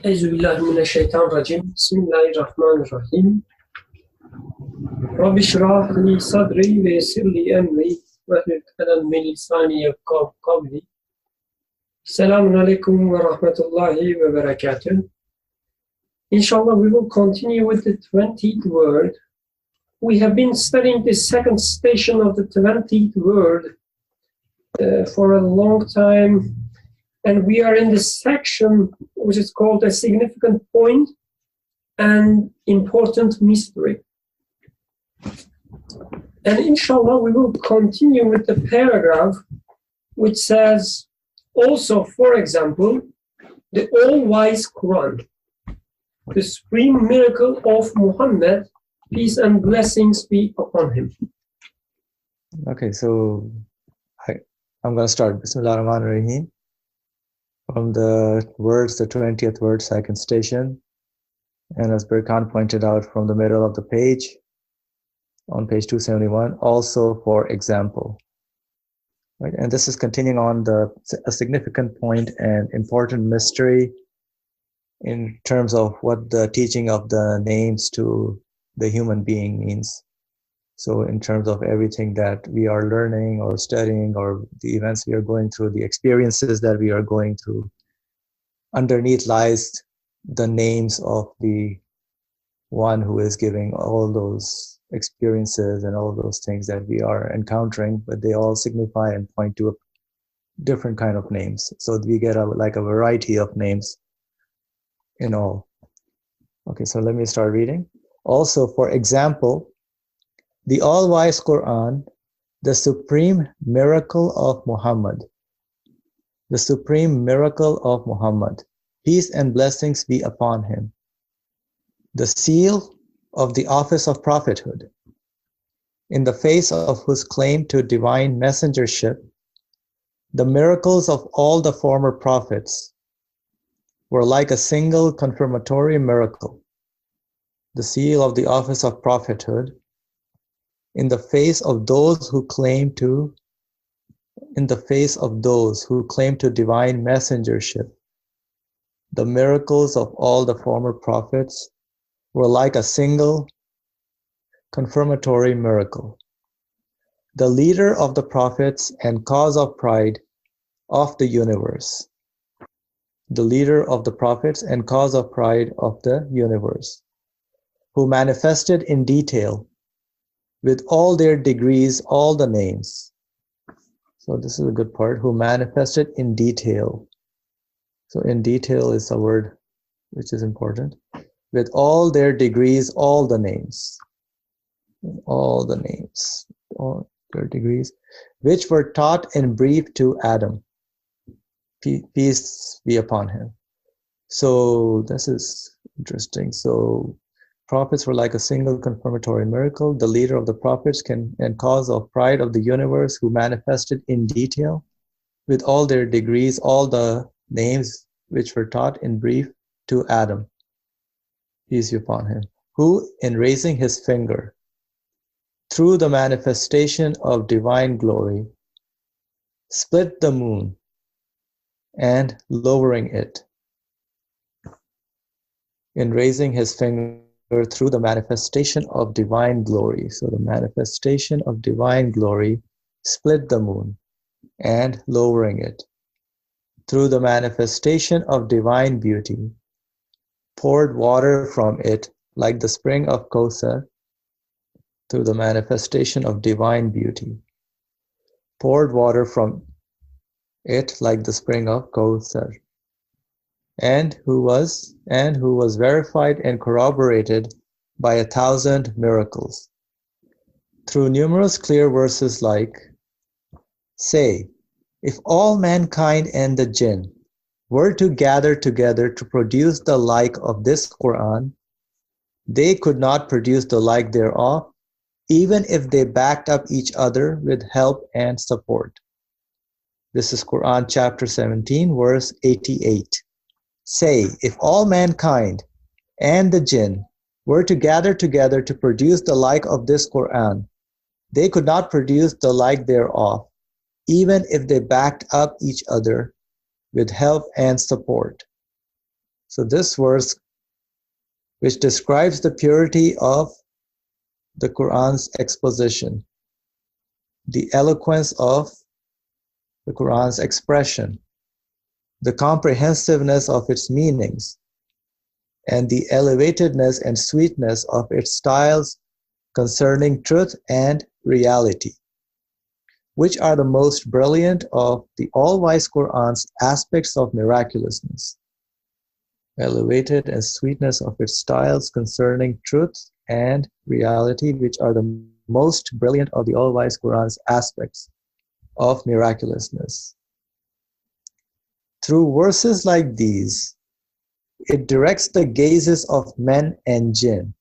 أعوذ بالله من الشيطان الرجيم بسم الله الرحمن الرحيم رب اشرح لي صدري ويسر لي أمري واحلل عقدة من لساني يفقهوا قولي السلام عليكم ورحمة الله وبركاته. Inshallah, we will continue with the 20th word. We have been studying the second station of the 20th word for a long time, and we are in the section which is called a significant point and important mystery. And inshallah, we will continue with the paragraph which says, also, for example, the all-wise Quran, the supreme miracle of Muhammad, peace and blessings be upon him. Okay, so I'm going to start. Bismillah ar-Rahman ar-Rahim. From the words, the 20th word, second station. And as Berkan pointed out, from the middle of the page, on page 271, also for example. Right? And this is continuing on a significant point and important mystery in terms of what the teaching of the names to the human being means. So in terms of everything that we are learning or studying or the events we are going through, the experiences that we are going through, underneath lies the names of the one who is giving all those experiences and all those things that we are encountering, but they all signify and point to a different kind of names. So we get a variety of names in all. Okay, so let me start reading. Also, for example, the all-wise Quran, the supreme miracle of Muhammad. The supreme miracle of Muhammad. Peace and blessings be upon him. The seal of the office of prophethood, in the face of whose claim to divine messengership, the miracles of all the former prophets were like a single confirmatory miracle. The seal of the office of prophethood, in the face of those who claim to divine messengership, the miracles of all the former prophets were like a single confirmatory miracle. The leader of the prophets and cause of pride of the universe. The leader of the prophets and cause of pride of the universe, who manifested in detail with all their degrees, all the names. So this is a good part, who manifested in detail. So in detail is a word which is important. With all their degrees, all the names. All the names, all their degrees, which were taught in brief to Adam. Peace be upon him. So this is interesting. So prophets were like a single confirmatory miracle, the leader of the prophets and cause of pride of the universe, who manifested in detail with all their degrees, all the names which were taught in brief to Adam. Peace be upon him, who in raising his finger through the manifestation of divine glory, split the moon and lowering it. In raising his finger through the manifestation of divine glory. So the manifestation of divine glory split the moon and lowering it. Through the manifestation of divine beauty, poured water from it like the spring of Kauthar. Through the manifestation of divine beauty, poured water from it like the spring of Kauthar, and who was verified and corroborated by 1,000 miracles. Through numerous clear verses like, say, if all mankind and the jinn were to gather together to produce the like of this Quran, they could not produce the like thereof, even if they backed up each other with help and support. This is Quran chapter 17, verse 88. Say, if all mankind and the jinn were to gather together to produce the like of this Quran, they could not produce the like thereof, even if they backed up each other with help and support. So this verse, which describes the purity of the Quran's exposition, the eloquence of the Quran's expression, the comprehensiveness of its meanings, and the elevatedness and sweetness of its styles concerning truth and reality, which are the most brilliant of the all-wise Quran's aspects of miraculousness. Elevated and sweetness of its styles concerning truth and reality, which are the most brilliant of the all-wise Quran's aspects of miraculousness. Through verses like these, it directs the gazes of men and jinn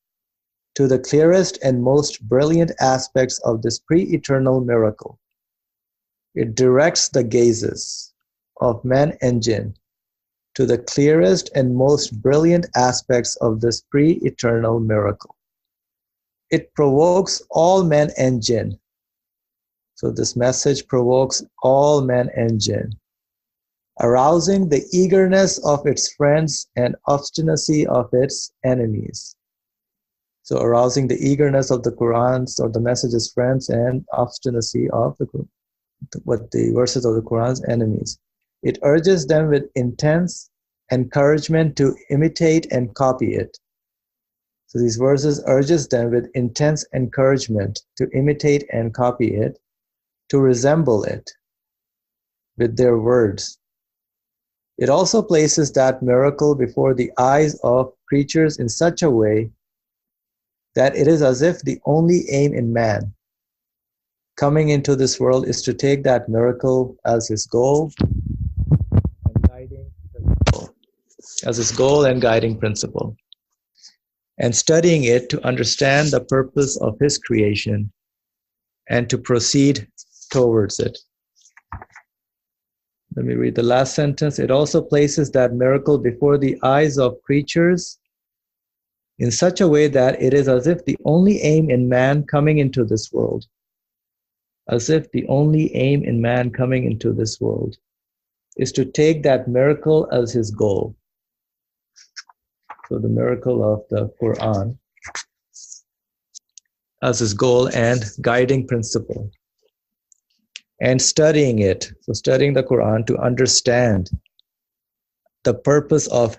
to the clearest and most brilliant aspects of this pre-eternal miracle. It directs the gazes of men and jinn to the clearest and most brilliant aspects of this pre-eternal miracle. It provokes all men and jinn. So this message provokes all men and jinn, arousing the eagerness of its friends and obstinacy of its enemies. So arousing the eagerness of the Quran's or the message's friends and obstinacy of the verses of the Quran's enemies. It urges them with intense encouragement to imitate and copy it. So these verses urges them with intense encouragement to imitate and copy it, to resemble it with their words. It also places that miracle before the eyes of creatures in such a way that it is as if the only aim in man coming into this world is to take that miracle as his goal and guiding principle, and studying it to understand the purpose of his creation and to proceed towards it. Let me read the last sentence. It also places that miracle before the eyes of creatures in such a way that it is as if the only aim in man coming into this world, is to take that miracle as his goal. So the miracle of the Quran as his goal and guiding principle. And studying it, so studying the Quran to understand the purpose of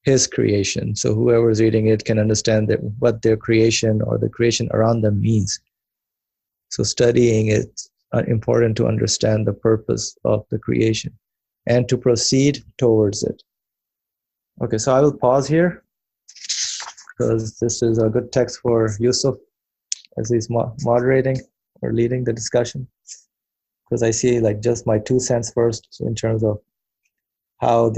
his creation. So whoever is reading it can understand what their creation or the creation around them means. So studying it is important to understand the purpose of the creation and to proceed towards it. Okay, so I will pause here because this is a good text for Yusuf as he's moderating or leading the discussion. Because I see like just my 2 cents first in terms of how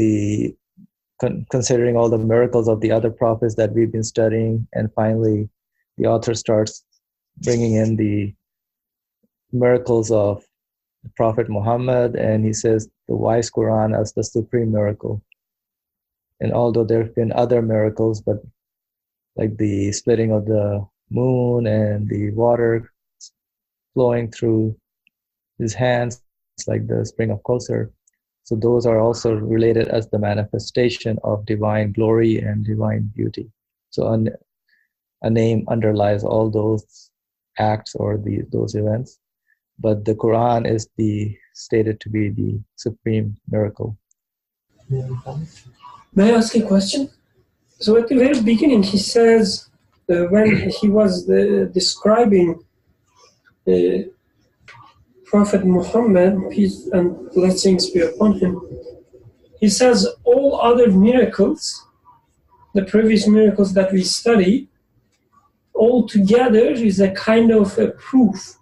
considering all the miracles of the other prophets that we've been studying, and finally the author starts bringing in the miracles of the Prophet Muhammad, and he says the wise Quran as the supreme miracle. And although there have been other miracles, but like the splitting of the moon and the water flowing through his hands, like the spring of Kausar. So those are also related as the manifestation of divine glory and divine beauty. So a name underlies all those acts or those events. But the Quran is stated to be the supreme miracle. May I ask a question? So at the very beginning, he says, when he was describing Prophet Muhammad, peace and blessings be upon him, he says all other miracles, the previous miracles that we study, all together is a kind of a proof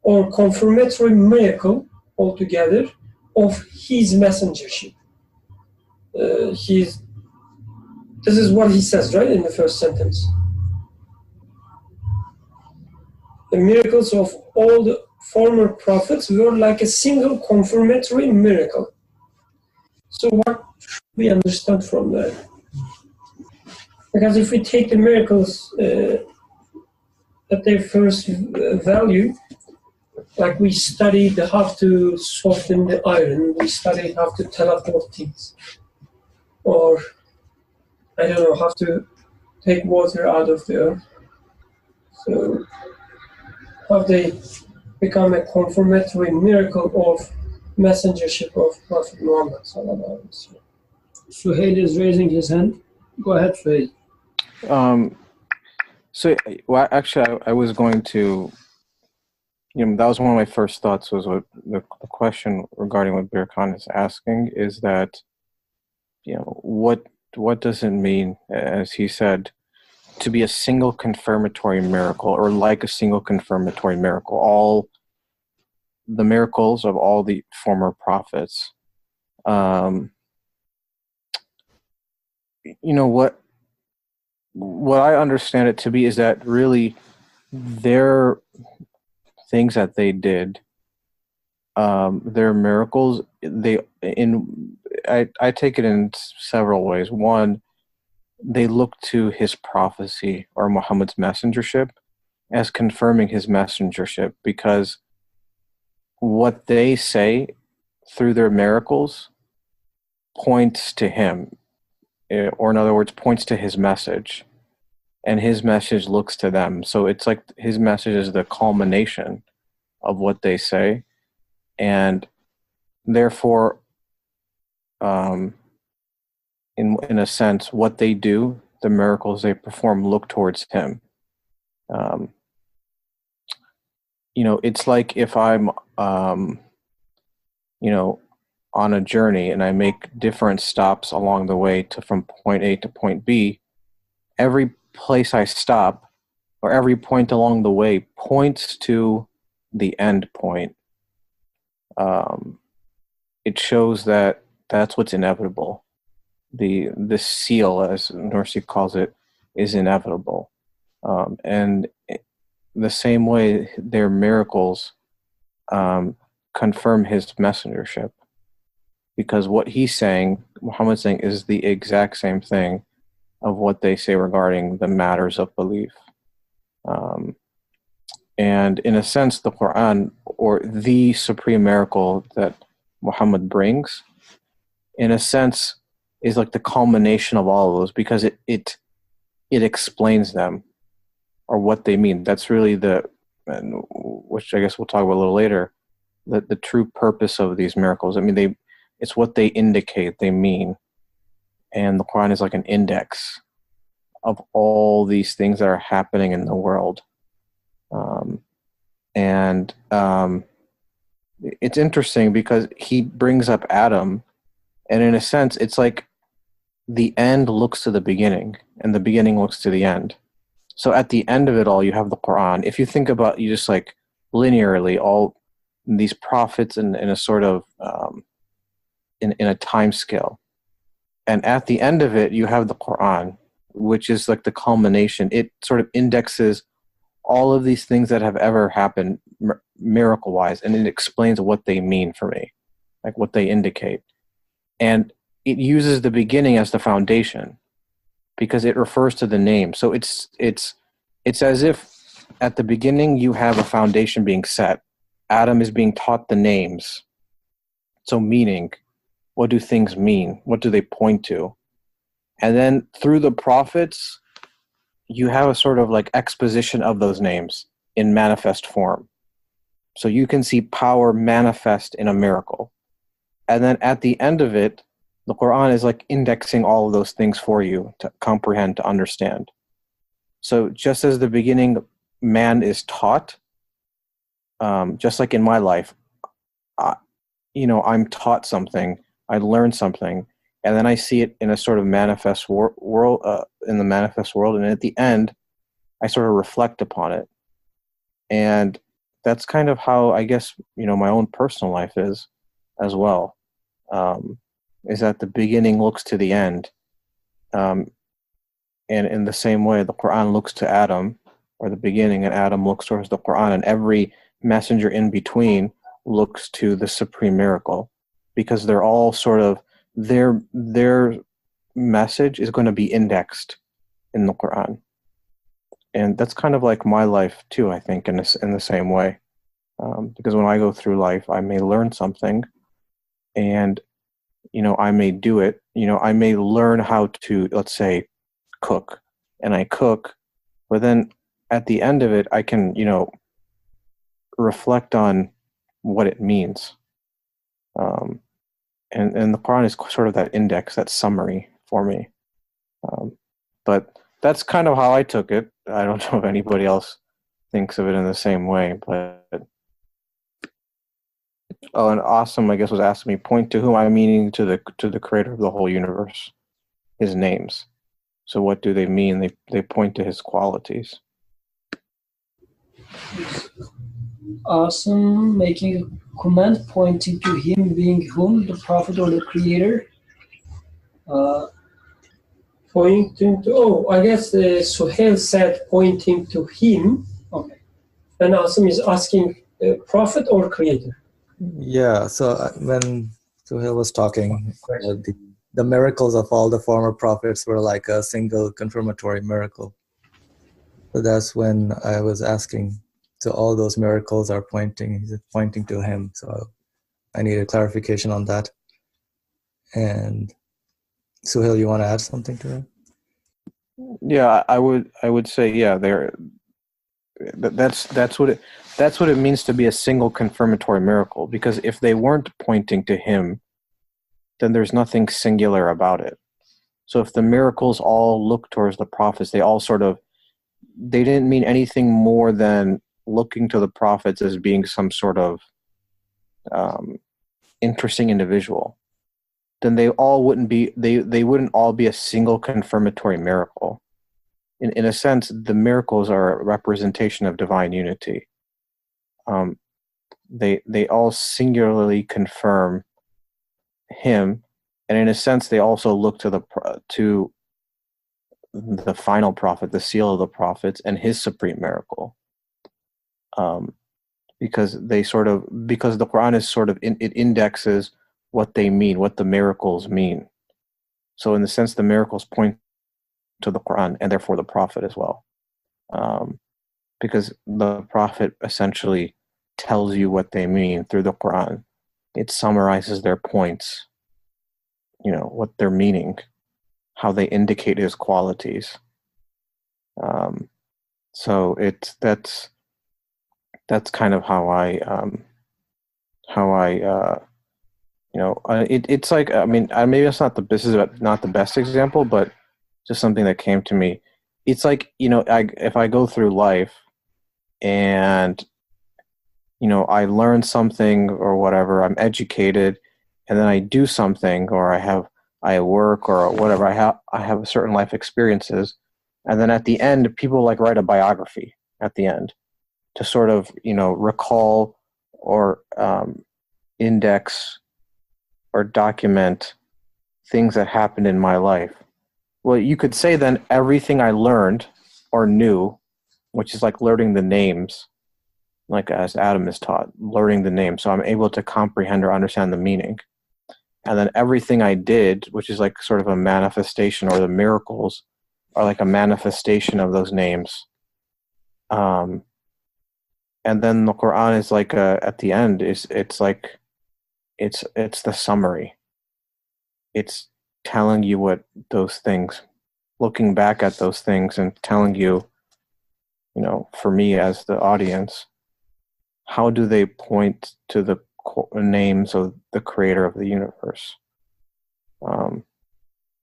or confirmatory miracle altogether of his messengership. This is what he says, right, in the first sentence. The miracles of all the former prophets were like a single confirmatory miracle. So what we understand from that? Because if we take the miracles at their first value, like we studied how to soften the iron, we studied how to teleport things. or I don't know, have to take water out of the earth. So have they become a confirmatory miracle of messengership of Prophet Muhammad sallallahu alaihi wasallam? Suhail is raising his hand. Go ahead, Suhail. Well, actually, I was going to, that was one of my first thoughts, was what the question regarding what Bir Khan is asking is that, what does it mean, as he said, to be a single confirmatory miracle, or like a single confirmatory miracle? All the miracles of all the former prophets. What I understand it to be is that really their things that they did, their miracles, I take it in several ways. One, they look to his prophecy or Muhammad's messengership as confirming his messengership, because what they say through their miracles points to him, or in other words, points to his message, and his message looks to them. So it's like his message is the culmination of what they say, and therefore, in a sense, what they do, the miracles they perform, look towards him. It's like if I'm, on a journey and I make different stops along the way from point A to point B, every place I stop or every point along the way points to the end point. It shows that that's what's inevitable. The seal, as Nursi calls it, is inevitable. And the same way their miracles confirm his messengership, because what he's saying, Muhammad's saying, is the exact same thing of what they say regarding the matters of belief. And in a sense, the Quran, or the supreme miracle that Muhammad brings, in a sense, is like the culmination of all of those, because it explains them, or what they mean. That's really which I guess we'll talk about a little later, the true purpose of these miracles. I mean, it's what they indicate, they mean. And the Quran is like an index of all these things that are happening in the world. It's interesting because he brings up Adam, and in a sense, it's like the end looks to the beginning, and the beginning looks to the end. So at the end of it all, you have the Quran. If you think about, you just like linearly, all these prophets in a sort of, in a time scale. And at the end of it, you have the Quran, which is like the culmination. It sort of indexes all of these things that have ever happened miracle-wise, and it explains what they mean for me, like what they indicate. And it uses the beginning as the foundation, because it refers to the name. So it's as if at the beginning you have a foundation being set. Adam is being taught the names. So meaning, what do things mean? What do they point to? And then through the prophets, you have a sort of like exposition of those names in manifest form. So you can see power manifest in a miracle. And then at the end of it, the Quran is like indexing all of those things for you to comprehend, to understand. So just as the beginning man is taught, just like in my life, I'm taught something, I learned something, and then I see it in a sort of manifest world, in the manifest world, and at the end, I sort of reflect upon it. And that's kind of how, I guess, my own personal life is as well. Is that the beginning looks to the end. And in the same way, the Quran looks to Adam, or the beginning, and Adam looks towards the Quran, and every messenger in between looks to the supreme miracle, because they're all sort of, their message is going to be indexed in the Quran. And that's kind of like my life too, I think, in the same way. Because when I go through life, I may learn something, and I may do it. I may learn how to, let's say, cook, and I cook, but then at the end of it, I can, reflect on what it means. And the Quran is sort of that index, that summary for me. But that's kind of how I took it. I don't know if anybody else thinks of it in the same way, but and Awesome, I guess, was asking me, point to whom I'm meaning to the creator of the whole universe, his names. So what do they mean? They point to his qualities. Awesome, making a comment pointing to him being whom, the prophet or the creator. Pointing to, I guess Suhail said pointing to him. Okay. And Awesome is asking prophet or creator? Yeah, so when Suhail was talking, the miracles of all the former prophets were like a single confirmatory miracle. So that's when I was asking, so all those miracles are pointing to him. So I needed clarification on that. And Suhail, you want to add something to that? Yeah, I would say, yeah, that's what it means to be a single confirmatory miracle, because if they weren't pointing to him, then there's nothing singular about it. So if the miracles all look towards the prophets, they didn't mean anything more than looking to the prophets as being some sort of interesting individual, then they wouldn't all be a single confirmatory miracle. In a sense, the miracles are a representation of divine unity. They all singularly confirm him, and in a sense, they also look to the final prophet, the seal of the prophets, and his supreme miracle. Because the Quran is it indexes what they mean, what the miracles mean. So in the sense, the miracles point to the Quran and therefore the prophet as well. Because the prophet essentially tells you what they mean through the Quran. It summarizes their points, what they're meaning, how they indicate his qualities. So that's kind of how I it's like, maybe this is not the best example, but just something that came to me. It's like, if I go through life and I learn something or whatever, I'm educated, and then I do something, or I work or whatever, I have certain life experiences, and then at the end, people write a biography at the end to sort of recall or index or document things that happened in my life. Well, you could say then everything I learned or knew, which is like learning the names, like as Adam is taught, learning the names, so I'm able to comprehend or understand the meaning. And then everything I did, which is like sort of a manifestation, or the miracles are like a manifestation of those names. And then the Quran is like at the end it's the summary. It's telling you what those things, looking back at those things and telling you, for me as the audience, how do they point to the names of the creator of the universe?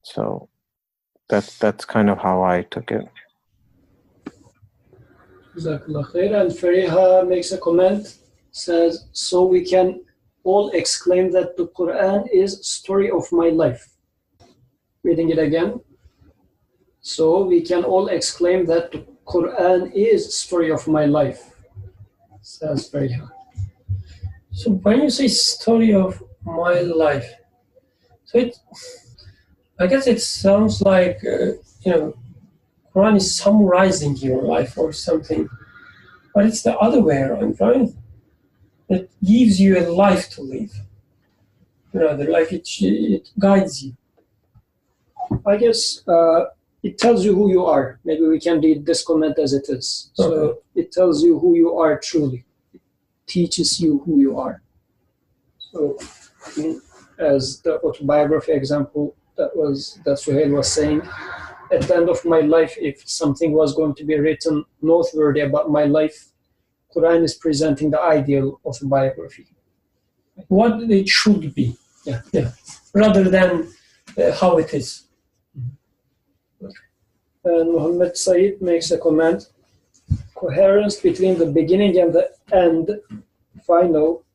So that's kind of how I took it. Jazakallah khair. And Fariha makes a comment, says, so we can all exclaim that the Quran is story of my life. Reading it again. So we can all exclaim that the Quran is story of my life, says Fariha. So when you say story of my life, so I guess it sounds like, Quran is summarizing your life or something, but it's the other way around, right? It gives you a life to live. The life, it guides you. I guess it tells you who you are. Maybe we can read this comment as it is. So okay. It tells you who you are truly. It teaches you who you are. So as the autobiography example that Suhail was saying. At the end of my life, if something was going to be written noteworthy about my life, Quran is presenting the ideal of a biography. What it should be, rather than how it is. And Muhammad Said makes a comment: coherence between the beginning and the end, final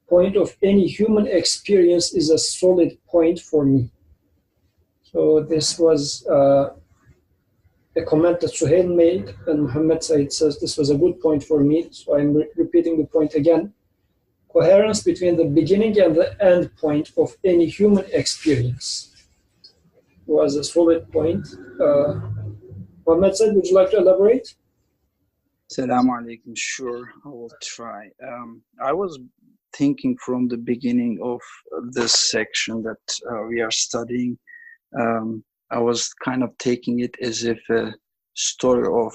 point of any human experience is a solid point for me. So this was a comment that Suhail made, and Muhammad Said says this was a good point for me, so I'm repeating the point again. Coherence between the beginning and the end point of any human experience was a solid point. Muhammad Said, would you like to elaborate? Assalamu alaikum. Sure, I will try. I was thinking from the beginning of this section that we are studying, I was kind of taking it as if a story of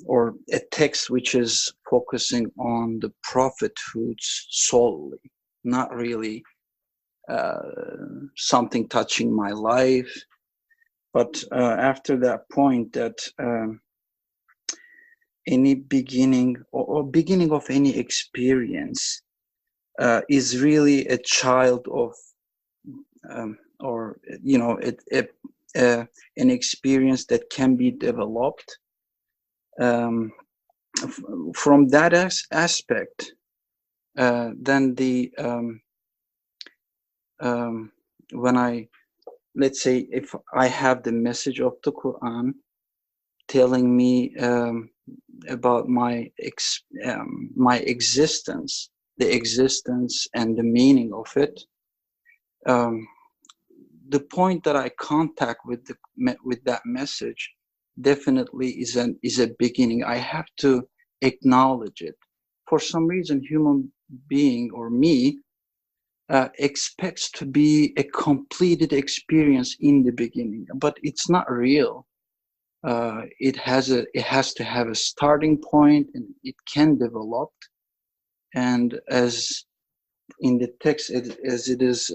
or a text which is focusing on the prophethood solely, not really something touching my life. But after that point, that any beginning or beginning of any experience is really a child of an experience that can be developed. From that aspect, then let's say if I have the message of the Quran telling me about my existence, the existence and the meaning of it, the point that I contact with that message definitely is a beginning. I have to acknowledge it. For some reason, human being or me expects to be a completed experience in the beginning, but it's not real. It has to have a starting point, and it can develop. And as in the text, as it is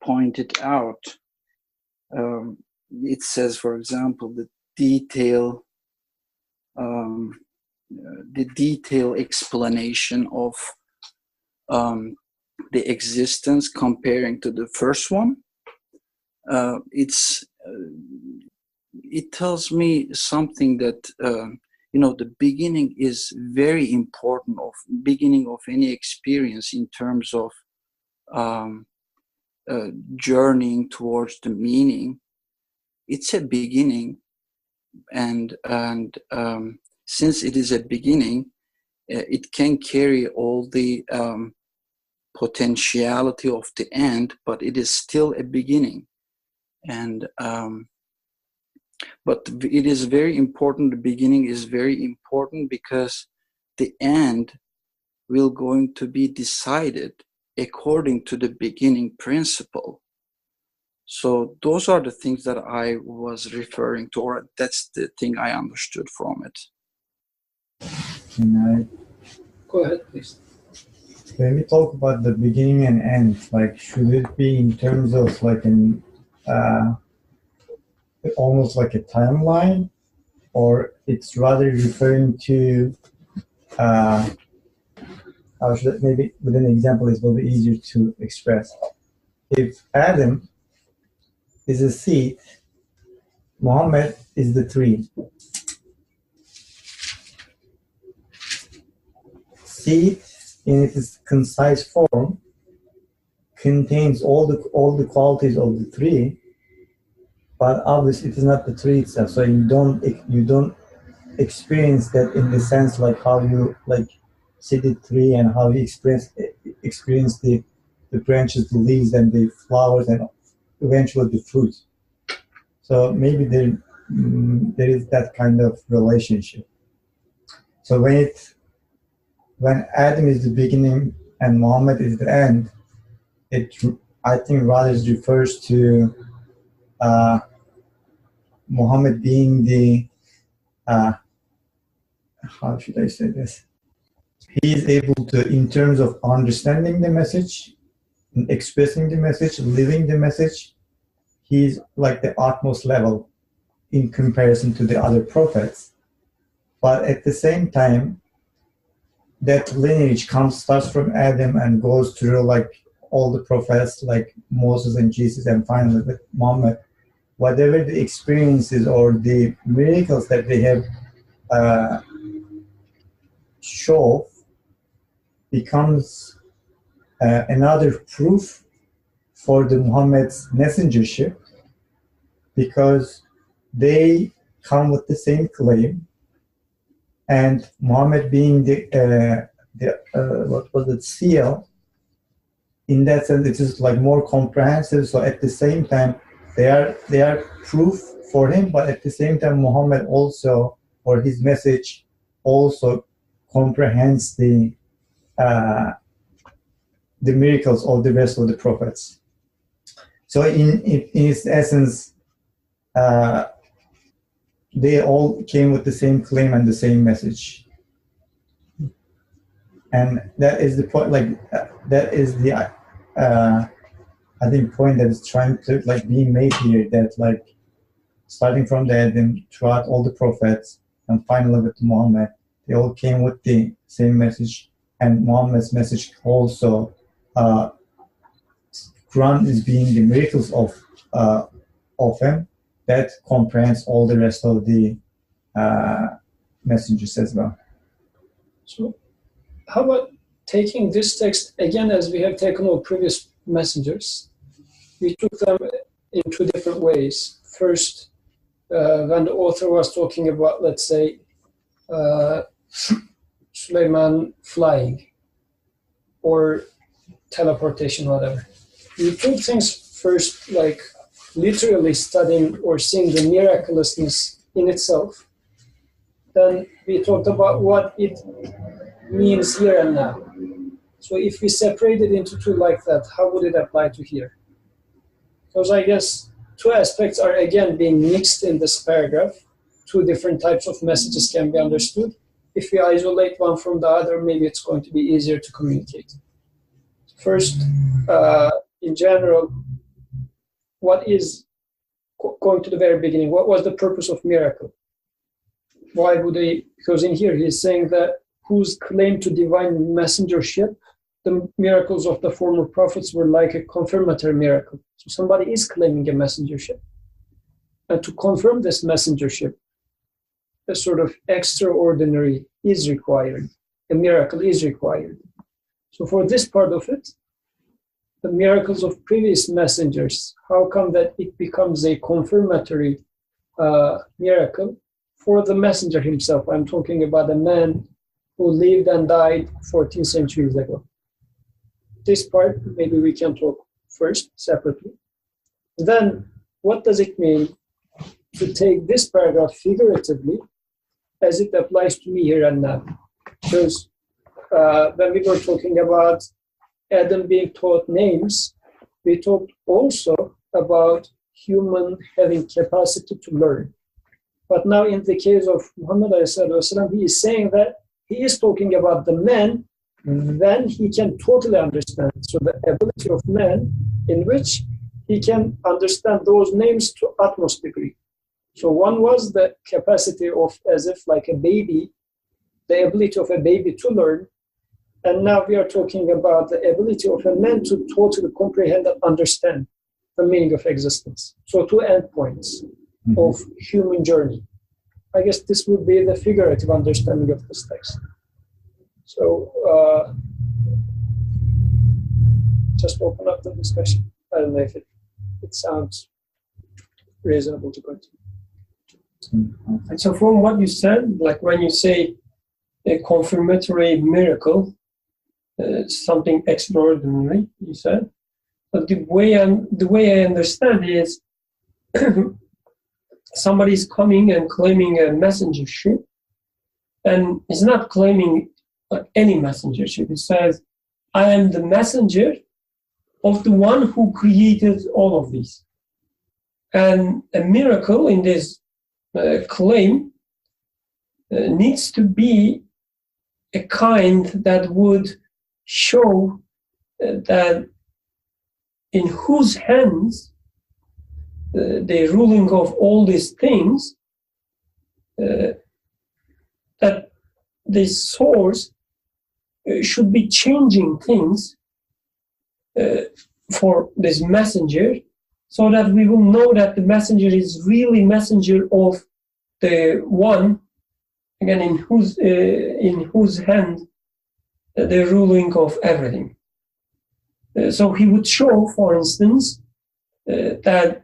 pointed out, it says, for example, the detailed explanation of the existence comparing to the first one. It tells me something that the beginning is very important, of beginning of any experience in terms of journeying towards the meaning. It's a beginning, and since it is a beginning, it can carry all the potentiality of the end, but it is still a beginning. And but it is very important. The beginning is very important because the end will going to be decided according to the beginning principle. So those are the things that I was referring to, or that's the thing I understood from it. Can I Go ahead, please. When we talk about the beginning and end, like, should it be in terms of like an almost like a timeline, or it's rather referring to maybe with an example is a little bit easier to express. If Adam is a seed, Muhammad is the tree. Seed, in its concise form, contains all the qualities of the tree, but obviously it is not the tree itself. So you don't experience that in the sense like how you like see the tree and how you experience the branches, the leaves, and the flowers, and eventually the fruit. So maybe there is that kind of relationship. So when Adam is the beginning and Muhammad is the end, I think rather refers to Muhammad being the how should I say this? he is able to, in terms of understanding the message, expressing the message, living the message, he's like the utmost level in comparison to the other prophets. But at the same time, that lineage starts from Adam and goes through like all the prophets, like Moses and Jesus, and finally with Muhammad. Whatever the experiences or the miracles that they have show becomes another proof for the Muhammad's messengership, because they come with the same claim, and Muhammad being the seal, in that sense it is like more comprehensive. So at the same time they are proof for him, but at the same time Muhammad also, or his message also comprehends the miracles of the rest of the prophets. So in its essence, they all came with the same claim and the same message. And that is the point, like that is the I think point that is trying to like being made here, that like starting from the Adam throughout all the prophets and finally with Muhammad, they all came with the same message, and Muhammad's message also Quran is being the miracles of him that comprehends all the rest of the messengers as well. So how about taking this text again, as we have taken all previous messengers? We took them in two different ways. First, when the author was talking about, let's say, Sulaiman flying or teleportation, whatever. We took things first, like literally studying or seeing the miraculousness in itself. Then we talked about what it means here and now. So if we separate it into two like that, how would it apply to here? Because I guess two aspects are again being mixed in this paragraph. Two different types of messages can be understood. If we isolate one from the other, maybe it's going to be easier to communicate. First, in general, what is, going to the very beginning, what was the purpose of miracle? Why would they, because in here he's saying that whose claim to divine messengership, the miracles of the former prophets were like a confirmatory miracle. So somebody is claiming a messengership. And to confirm this messengership, a sort of extraordinary is required. A miracle is required. So for this part of it, the miracles of previous messengers, how come that it becomes a confirmatory miracle for the messenger himself? I'm talking about a man who lived and died 14 centuries ago. This part, maybe we can talk first, separately. Then, what does it mean to take this paragraph figuratively as it applies to me here and now? Because when we were talking about Adam being taught names, we talked also about human having capacity to learn. But now in the case of Muhammad, he is saying that he is talking about the man when he can totally understand. So the ability of man in which he can understand those names to utmost degree. So one was the capacity of, as if like a baby, the ability of a baby to learn. And now we are talking about the ability of a man to totally comprehend and understand the meaning of existence. So two endpoints of human journey. I guess this would be the figurative understanding of this text. So just open up the discussion. I don't know if it sounds reasonable to continue. And so from what you said, like when you say a confirmatory miracle, something extraordinary, you said, but the way I understand is somebody is coming and claiming a messengership, and he's not claiming any messengership. He says, I am the messenger of the one who created all of these. And a miracle in this claim needs to be a kind that would show that in whose hands the ruling of all these things, that the source should be changing things for this messenger, so that we will know that the messenger is really messenger of the one, again, in whose hand the ruling of everything. So he would show, for instance, that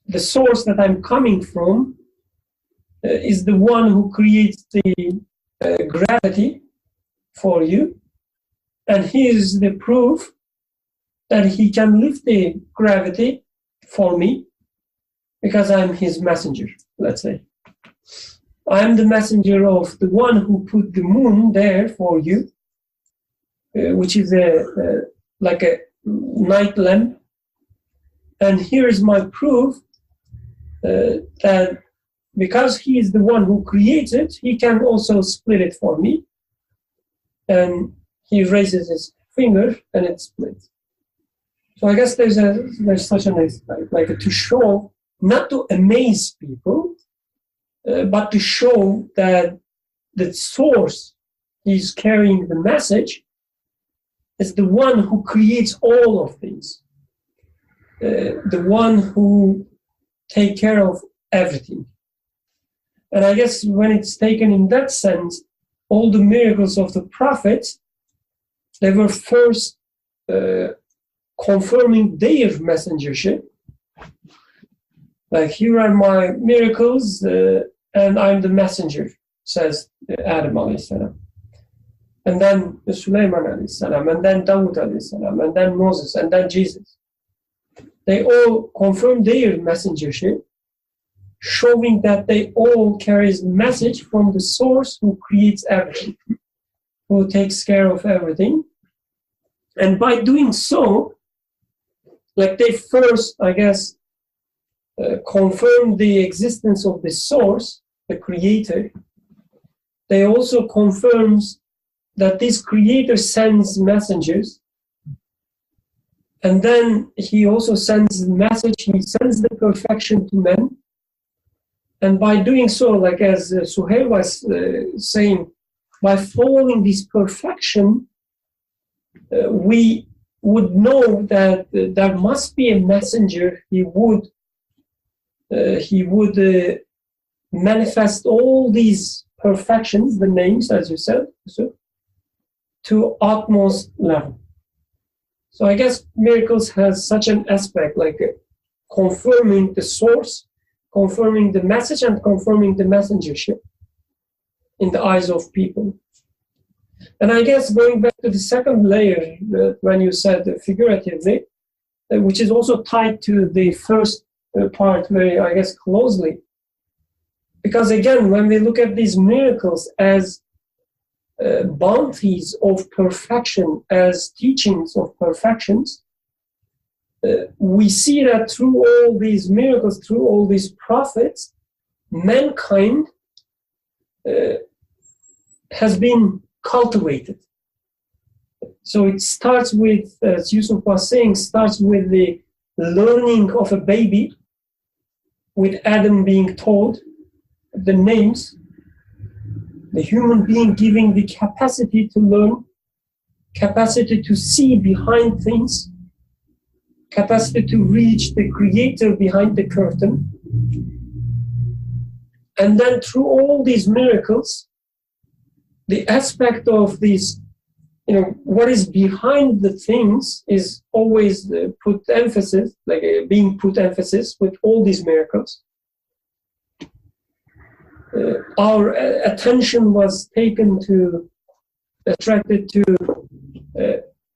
the source that I'm coming from is the one who creates the gravity for you, and he is the proof that he can lift the gravity for me because I'm his messenger, let's say. I'm the messenger of the one who put the moon there for you, which is like a night lamp. And here is my proof that because he is the one who creates it, he can also split it for me. And he raises his finger and it splits. So I guess there's such an aspect, like to show, not to amaze people, but to show that the source he's carrying the message is the one who creates all of things, the one who takes care of everything. And I guess when it's taken in that sense, all the miracles of the prophets, they were first confirming their messengership. Like, here are my miracles, and I'm the messenger, says Adam alayhi salam. And then Sulaiman alayhi salam, and then Dawood alayhi salam, and then Moses, and then Jesus. They all confirm their messengership, showing that they all carry a message from the source who creates everything, who takes care of everything. And by doing so, like, they first, I guess, confirm the existence of the source, the creator. They also confirms that this creator sends messengers, and then he also sends the message, he sends the perfection to men. And by doing so, like as Suhail was saying, by following this perfection, we would know that there must be a messenger. He would manifest all these perfections, the names, as you said, to utmost level. So I guess miracles has such an aspect, like confirming the source, confirming the message, and confirming the messengership in the eyes of people. And I guess going back to the second layer, when you said figuratively, which is also tied to the first part very, I guess, closely. Because again, when we look at these miracles as bounties of perfection, as teachings of perfections, we see that through all these miracles, through all these prophets, mankind has been cultivated. So it starts with, as Yusuf was saying, starts with the learning of a baby, with Adam being told the names, the human being giving the capacity to learn, capacity to see behind things, capacity to reach the creator behind the curtain. And then through all these miracles, the aspect of these, what is behind the things is always put emphasis, like being put emphasis with all these miracles. Our attention was attracted to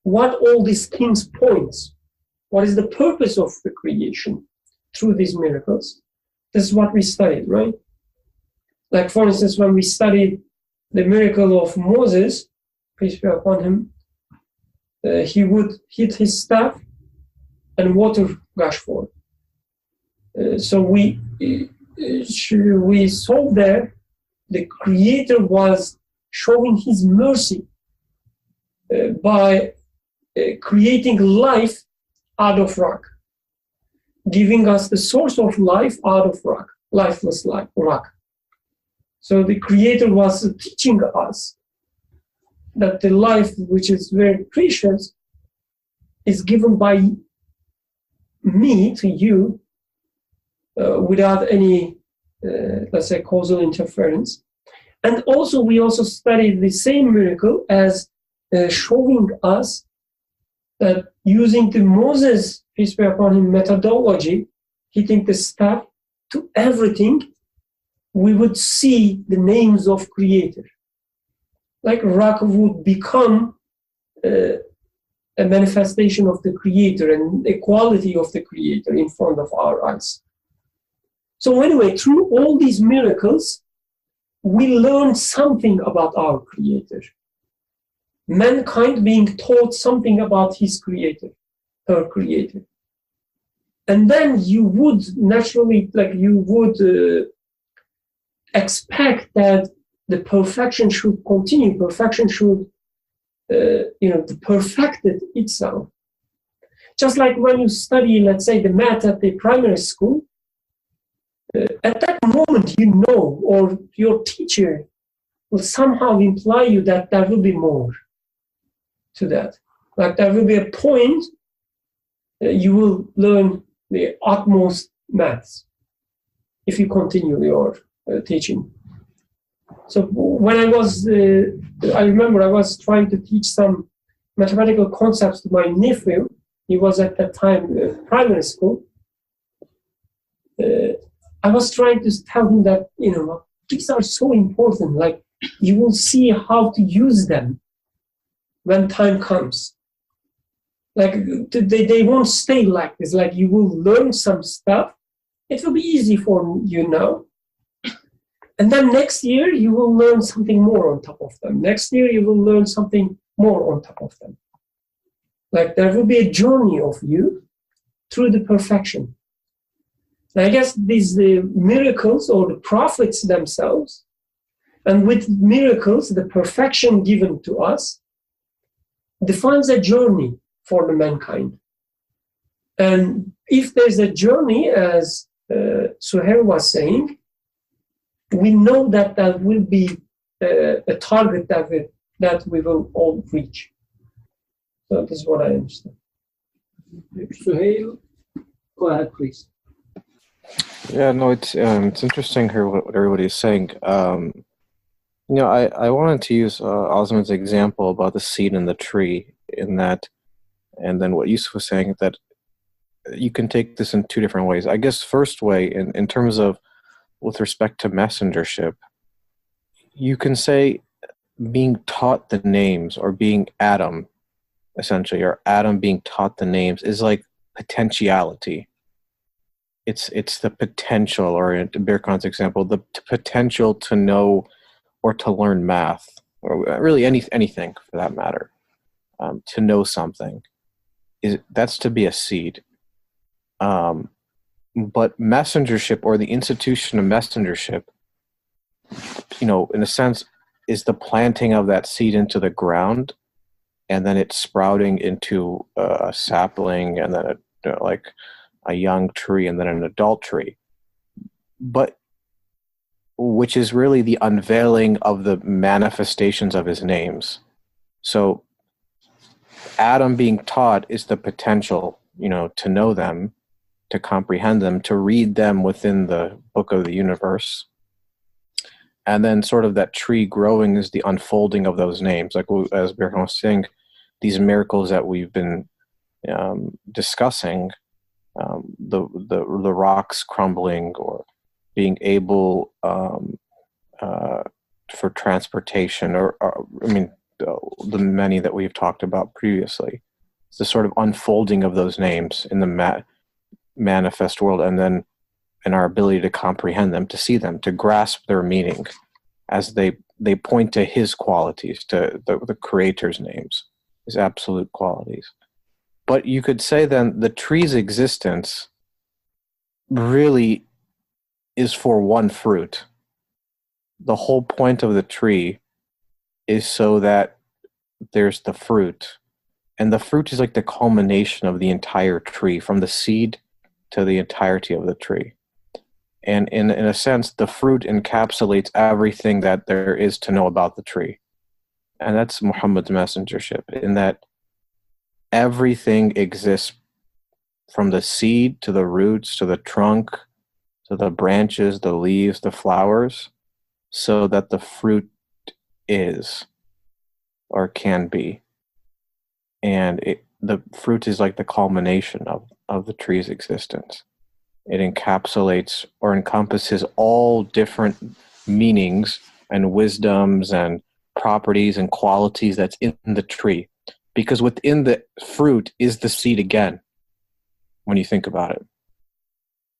what all these things points. What is the purpose of the creation through these miracles? This is what we studied, right? Like, for instance, when we studied the miracle of Moses, peace be upon him, he would hit his staff and water gush forth. So we saw there the creator was showing his mercy by creating life out of rock, giving us the source of life out of rock, lifeless rock. So the Creator was teaching us that the life, which is very precious, is given by me to you without any, let's say, causal interference. And also, we also studied the same miracle as showing us that using the Moses, peace be upon him, methodology, hitting the staff to everything, we would see the names of Creator. Like rock would become a manifestation of the Creator and the quality of the Creator in front of our eyes. So anyway, through all these miracles, we learn something about our Creator. Mankind being taught something about his Creator, her Creator. And then you would naturally, expect that the perfection should continue. Perfection should, perfect it itself. Just like when you study, let's say, the math at the primary school, at that moment, or your teacher will somehow imply you that there will be more to that. Like there will be a point you will learn the utmost maths if you continue your teaching. So when I remember I was trying to teach some mathematical concepts to my nephew. He was at that time primary school. I was trying to tell him that, these are so important. Like, you will see how to use them when time comes. Like, they won't stay like this. Like, you will learn some stuff. It will be easy for you now. And then next year, you will learn something more on top of them. Next year, you will learn something more on top of them. Like, there will be a journey of you through the perfection. And I guess these miracles or the prophets themselves, and with miracles, the perfection given to us, defines a journey for the mankind. And if there's a journey, as Suhair was saying, we know that that will be a target that we will all reach. So this is what I understand. Suhail, go ahead, please. Yeah, no, it's interesting here what everybody is saying. I wanted to use Osman's example about the seed and the tree in that, and then what Yusuf was saying, that you can take this in two different ways. I guess first way, in terms of with respect to messengership, you can say being taught the names, or being Adam, essentially, or Adam being taught the names, is like potentiality. It's the potential, or in Birkan's example, the potential to know or to learn math, or really anything for that matter, to know something. That's to be a seed. But messengership, or the institution of messengership, in a sense, is the planting of that seed into the ground, and then it's sprouting into a sapling, and then a young tree, and then an adult tree. But which is really the unveiling of the manifestations of his names. So Adam being taught is the potential, to know them, to comprehend them, to read them within the book of the universe. And then sort of that tree growing is the unfolding of those names. Like, as Birkan was saying, these miracles that we've been discussing, the rocks crumbling, or being able for transportation, or the many that we've talked about previously. It's the sort of unfolding of those names in the manifest world, and then in our ability to comprehend them, to see them, to grasp their meaning, as they point to his qualities, to the Creator's names, his absolute qualities. But you could say then the tree's existence really is for one fruit. The whole point of the tree is so that there's the fruit. And the fruit is like the culmination of the entire tree, from the seed to the entirety of the tree. And in a sense, the fruit encapsulates everything that there is to know about the tree. And that's Muhammad's messengership, in that everything exists from the seed to the roots to the trunk to the branches, the leaves, the flowers, so that the fruit is or can be. And the fruit is like the culmination of the tree's existence. It encapsulates or encompasses all different meanings and wisdoms and properties and qualities that's in the tree. Because within the fruit is the seed again, when you think about it.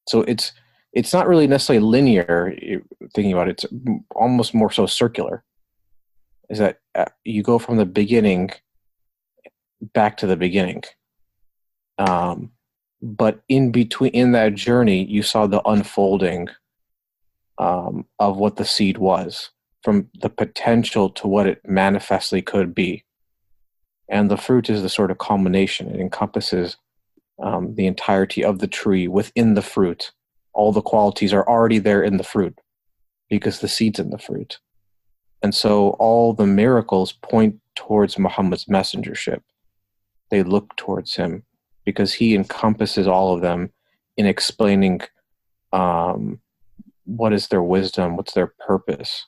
So it's not really necessarily linear, thinking about it. It's almost more so circular. Is that you go from the beginning back to the beginning. But in between, in that journey, you saw the unfolding of what the seed was, from the potential to what it manifestly could be. And the fruit is the sort of culmination. It encompasses the entirety of the tree within the fruit. All the qualities are already there in the fruit because the seed's in the fruit. And so all the miracles point towards Muhammad's messengership. They look towards him because he encompasses all of them in explaining what is their wisdom, what's their purpose.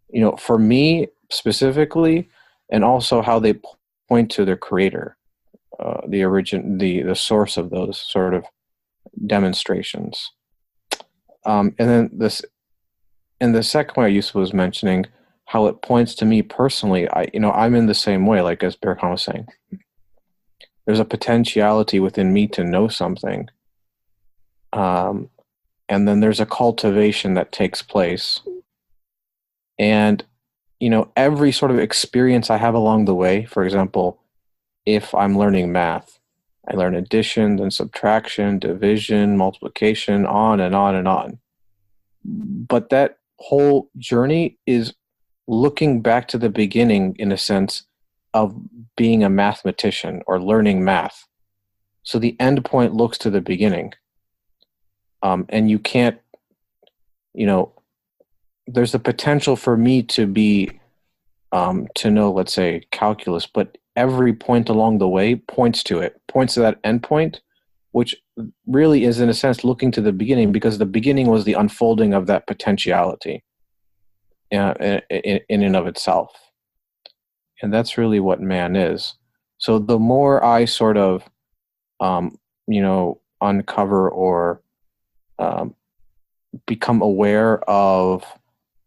You know, for me specifically, and also how they point to their creator, the source of those sort of demonstrations. And then the second way Yusuf was mentioning, how it points to me personally. I'm in the same way, like as Berkan was saying. There's a potentiality within me to know something. And then there's a cultivation that takes place. And, every sort of experience I have along the way, for example, if I'm learning math, I learn addition, then subtraction, division, multiplication, on and on and on. But that whole journey is looking back to the beginning, in a sense, of being a mathematician or learning math. So the end point looks to the beginning. And you can't, there's the potential for me to be, to know, let's say, calculus, but every point along the way points to that end point, which really is, in a sense, looking to the beginning, because the beginning was the unfolding of that potentiality in and of itself. And that's really what man is. So the more I sort of, uncover or become aware of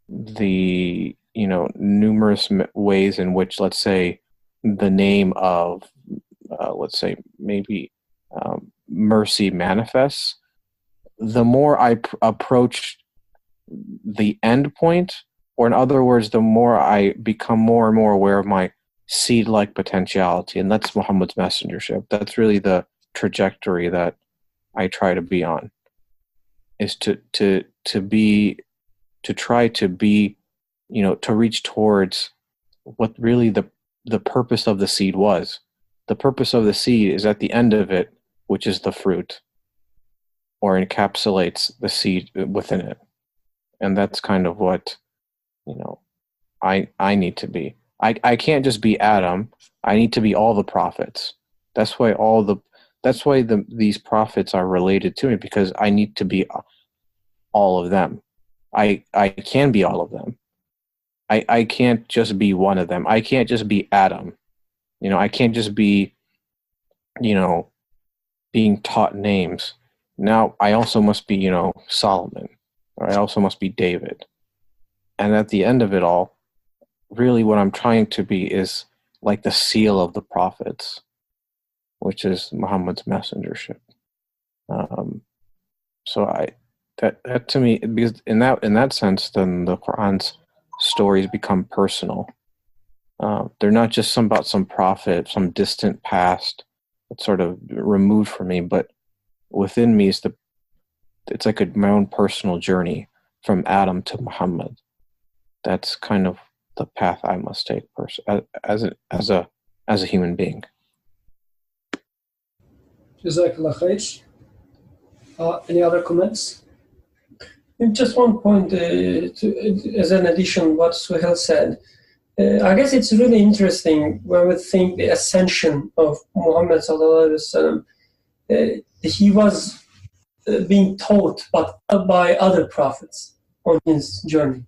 the, numerous ways in which, let's say, the name of, let's say, maybe mercy manifests, the more I approach the end point, or in other words, the more I become more and more aware of my seed-like potentiality. And that's Muhammad's messengership. That's really the trajectory that I try to be on, is to try to be, to reach towards what really the purpose of the seed was. The purpose of the seed is at the end of it, which is the fruit, or encapsulates the seed within it. And that's kind of what, I need to be. I can't just be Adam. I need to be all the prophets. That's why these prophets are related to me, because I need to be all of them. I can be all of them. I can't just be one of them. I can't just be Adam. I can't just be, being taught names. Now I also must be, Solomon, or I also must be David. And at the end of it all, really what I'm trying to be is like the seal of the prophets, which is Muhammad's messengership. So that to me, because in that sense, then the Quran's stories become personal. They're not just about some prophet, some distant past that's sort of removed from me, but within me it's like my own personal journey from Adam to Muhammad. That's kind of the path I must take as a human being. Jazakallah khair. Any other comments? And just one point as an addition what Suhail said. I guess it's really interesting when we think the ascension of Muhammad sallallahu alaihi wasallam. He was being taught by other prophets on his journey.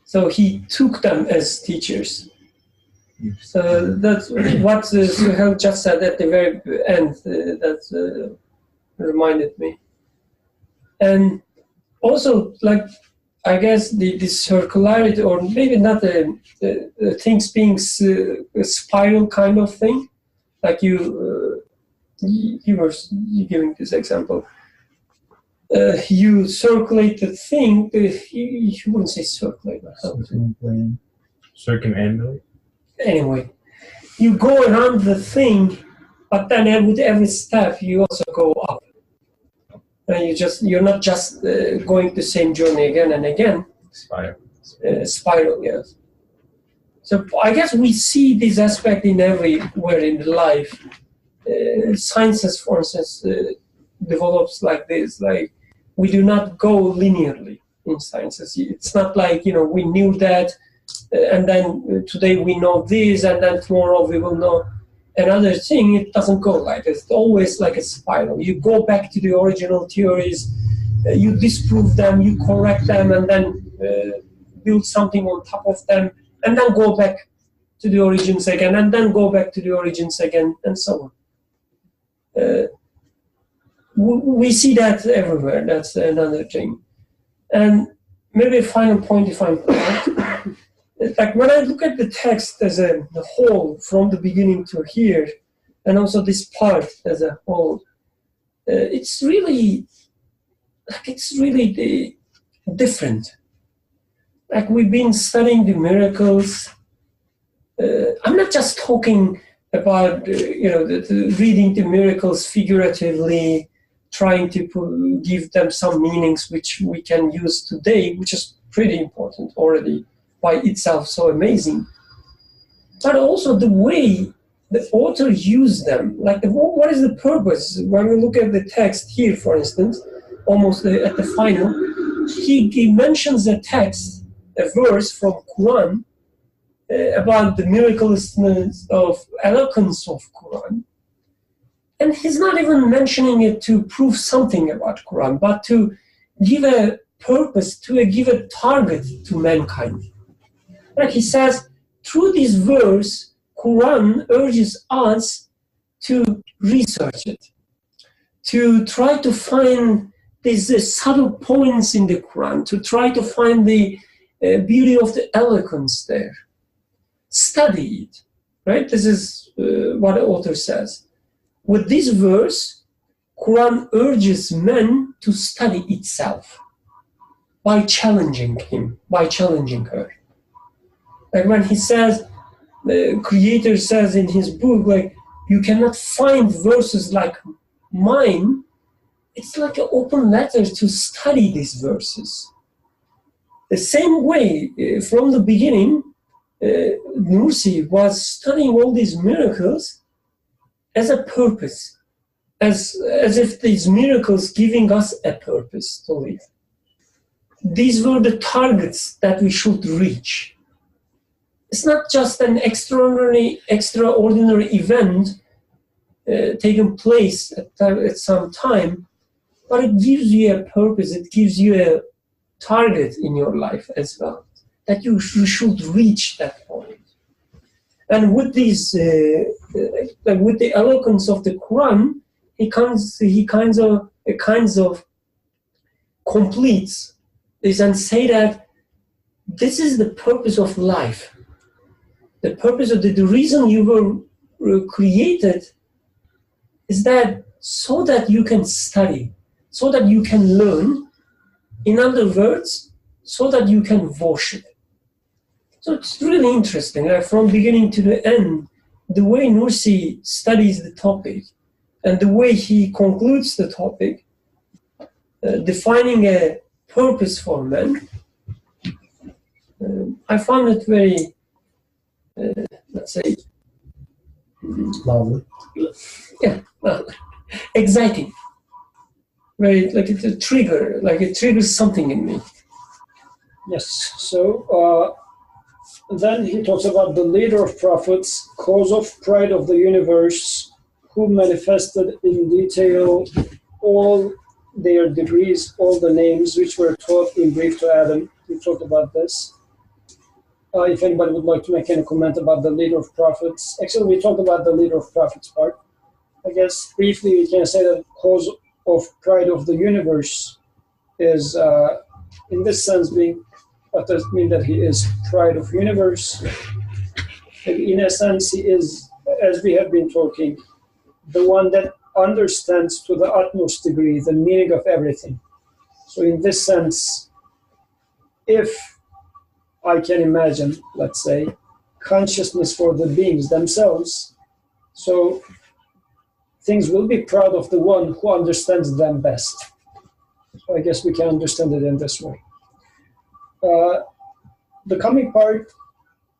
So he took them as teachers. So that's what Suhail just said at the very end. That reminded me. And also, like, I guess the circularity, or maybe not the things being a spiral kind of thing, like you were giving this example. You circulate the thing, you wouldn't say circulate, but circumambulate. Anyway, you go around the thing, but then with every step you also go up. And you're not just going the same journey again and again. Spiral, yes. So I guess we see this aspect in everywhere in life. Sciences, for instance, develops like this. Like, we do not go linearly in sciences. It's not like, we knew that, and then today we know this, and then tomorrow we will know another thing. It doesn't go like this. It's always like a spiral. You go back to the original theories, you disprove them, you correct them, and then build something on top of them, and then go back to the origins again, and then go back to the origins again, and so on. We see that everywhere. That's another thing. And maybe a final point, if I'm correct. Like, when I look at the text as a whole, from the beginning to here, and also this part as a whole, it's really different. Like, we've been studying the miracles. I'm not just talking about reading the miracles figuratively, trying to give them some meanings which we can use today, which is pretty important already by itself, so amazing. But also the way the author used them, like what is the purpose? When we look at the text here, for instance, almost at the final, he mentions a text, a verse from Quran about the miraculousness of eloquence of Quran. And he's not even mentioning it to prove something about Quran, but to give a purpose, to give a target to mankind. Like he says, through this verse, Quran urges us to research it, to try to find these subtle points in the Quran, to try to find the beauty of the eloquence there. Study it, right? This is what the author says. With this verse, Quran urges men to study itself by challenging him, by challenging her. Like when he says, the creator says in his book, like, you cannot find verses like mine, it's like an open letter to study these verses. The same way, from the beginning, Nursi was studying all these miracles as a purpose, as if these miracles giving us a purpose to live. These were the targets that we should reach. It's not just an extraordinary event taking place at some time, but it gives you a purpose, it gives you a target in your life as well, that you should reach that point. And with these, with the eloquence of the Quran, he kinds of completes this and say that this is the purpose of life. The purpose of the reason you were created is that so that you can study, so that you can learn. In other words, so that you can worship. So it's really interesting, from beginning to the end, the way Nursi studies the topic and the way he concludes the topic, defining a purpose for men. I found it very, let's say, Lovely. well, exciting. Very, like it's a trigger, like it triggers something in me. Yes. So then he talks about the leader of prophets, cause of pride of the universe, who manifested in detail all their degrees, all the names which were taught in brief to Adam. We talked about this. If anybody would like to make any comment about the leader of prophets. Actually, we talked about the leader of prophets part. I guess briefly we can say that cause of pride of the universe is, in this sense, being, what does it mean that he is pride of universe? In a sense, he is, as we have been talking, the one that understands to the utmost degree the meaning of everything. So in this sense, if I can imagine, let's say, consciousness for the beings themselves, so things will be proud of the one who understands them best. So I guess we can understand it in this way. The coming part,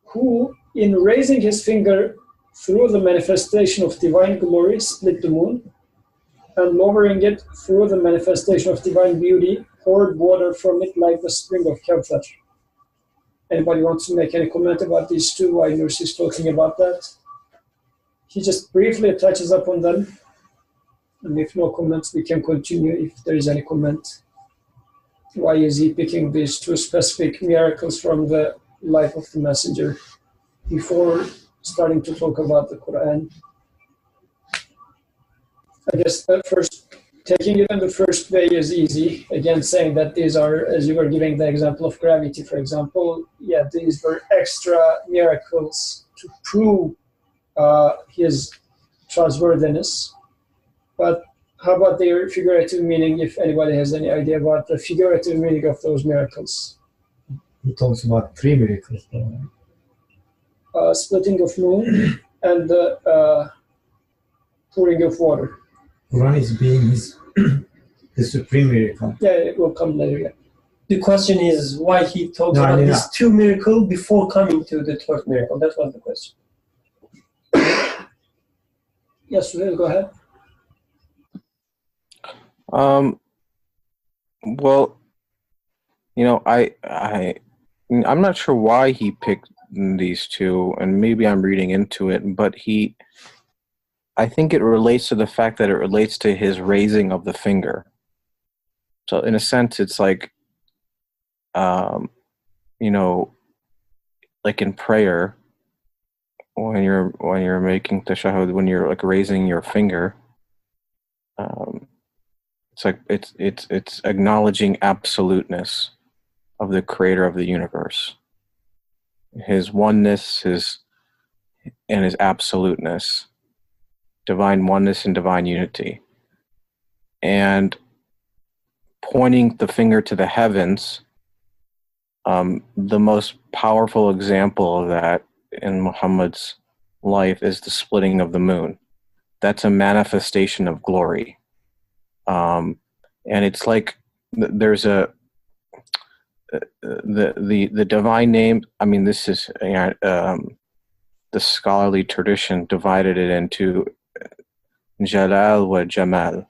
who in raising his finger through the manifestation of divine glory split the moon, and lowering it through the manifestation of divine beauty poured water from it like the spring of Kawthar. Anybody wants to make any comment about these two while Nursi is talking about that? He just briefly touches upon them. And if no comments, we can continue if there is any comment. Why is he picking these two specific miracles from the life of the messenger before starting to talk about the Quran? I guess that first, taking it in the first way is easy. Again, saying that these are, as you were giving the example of gravity, for example, yeah, these were extra miracles to prove his trustworthiness. But how about their figurative meaning, if anybody has any idea about the figurative meaning of those miracles? He talks about three miracles. Splitting of moon and the pouring of water. Quran is being his the supreme miracle. Yeah, it will come later. Yeah. The question is why he talks No, I about mean, these two miracles before coming to the third miracle. That was the question. Yes, Suhail, go ahead. Well, you know, I'm not sure why he picked these two, and maybe I'm reading into it, but I think it relates to the fact that it relates to his raising of the finger. So in a sense, it's like, you know, like in prayer, when you're making tashahhud, when you're like raising your finger, it's like it's acknowledging absoluteness of the creator of the universe, his oneness, his absoluteness, divine oneness and divine unity. And pointing the finger to the heavens, the most powerful example of that in Muhammad's life is the splitting of the moon. That's a manifestation of glory. And it's like there's the divine name. I mean, this is the scholarly tradition divided it into Jalal wa Jamal,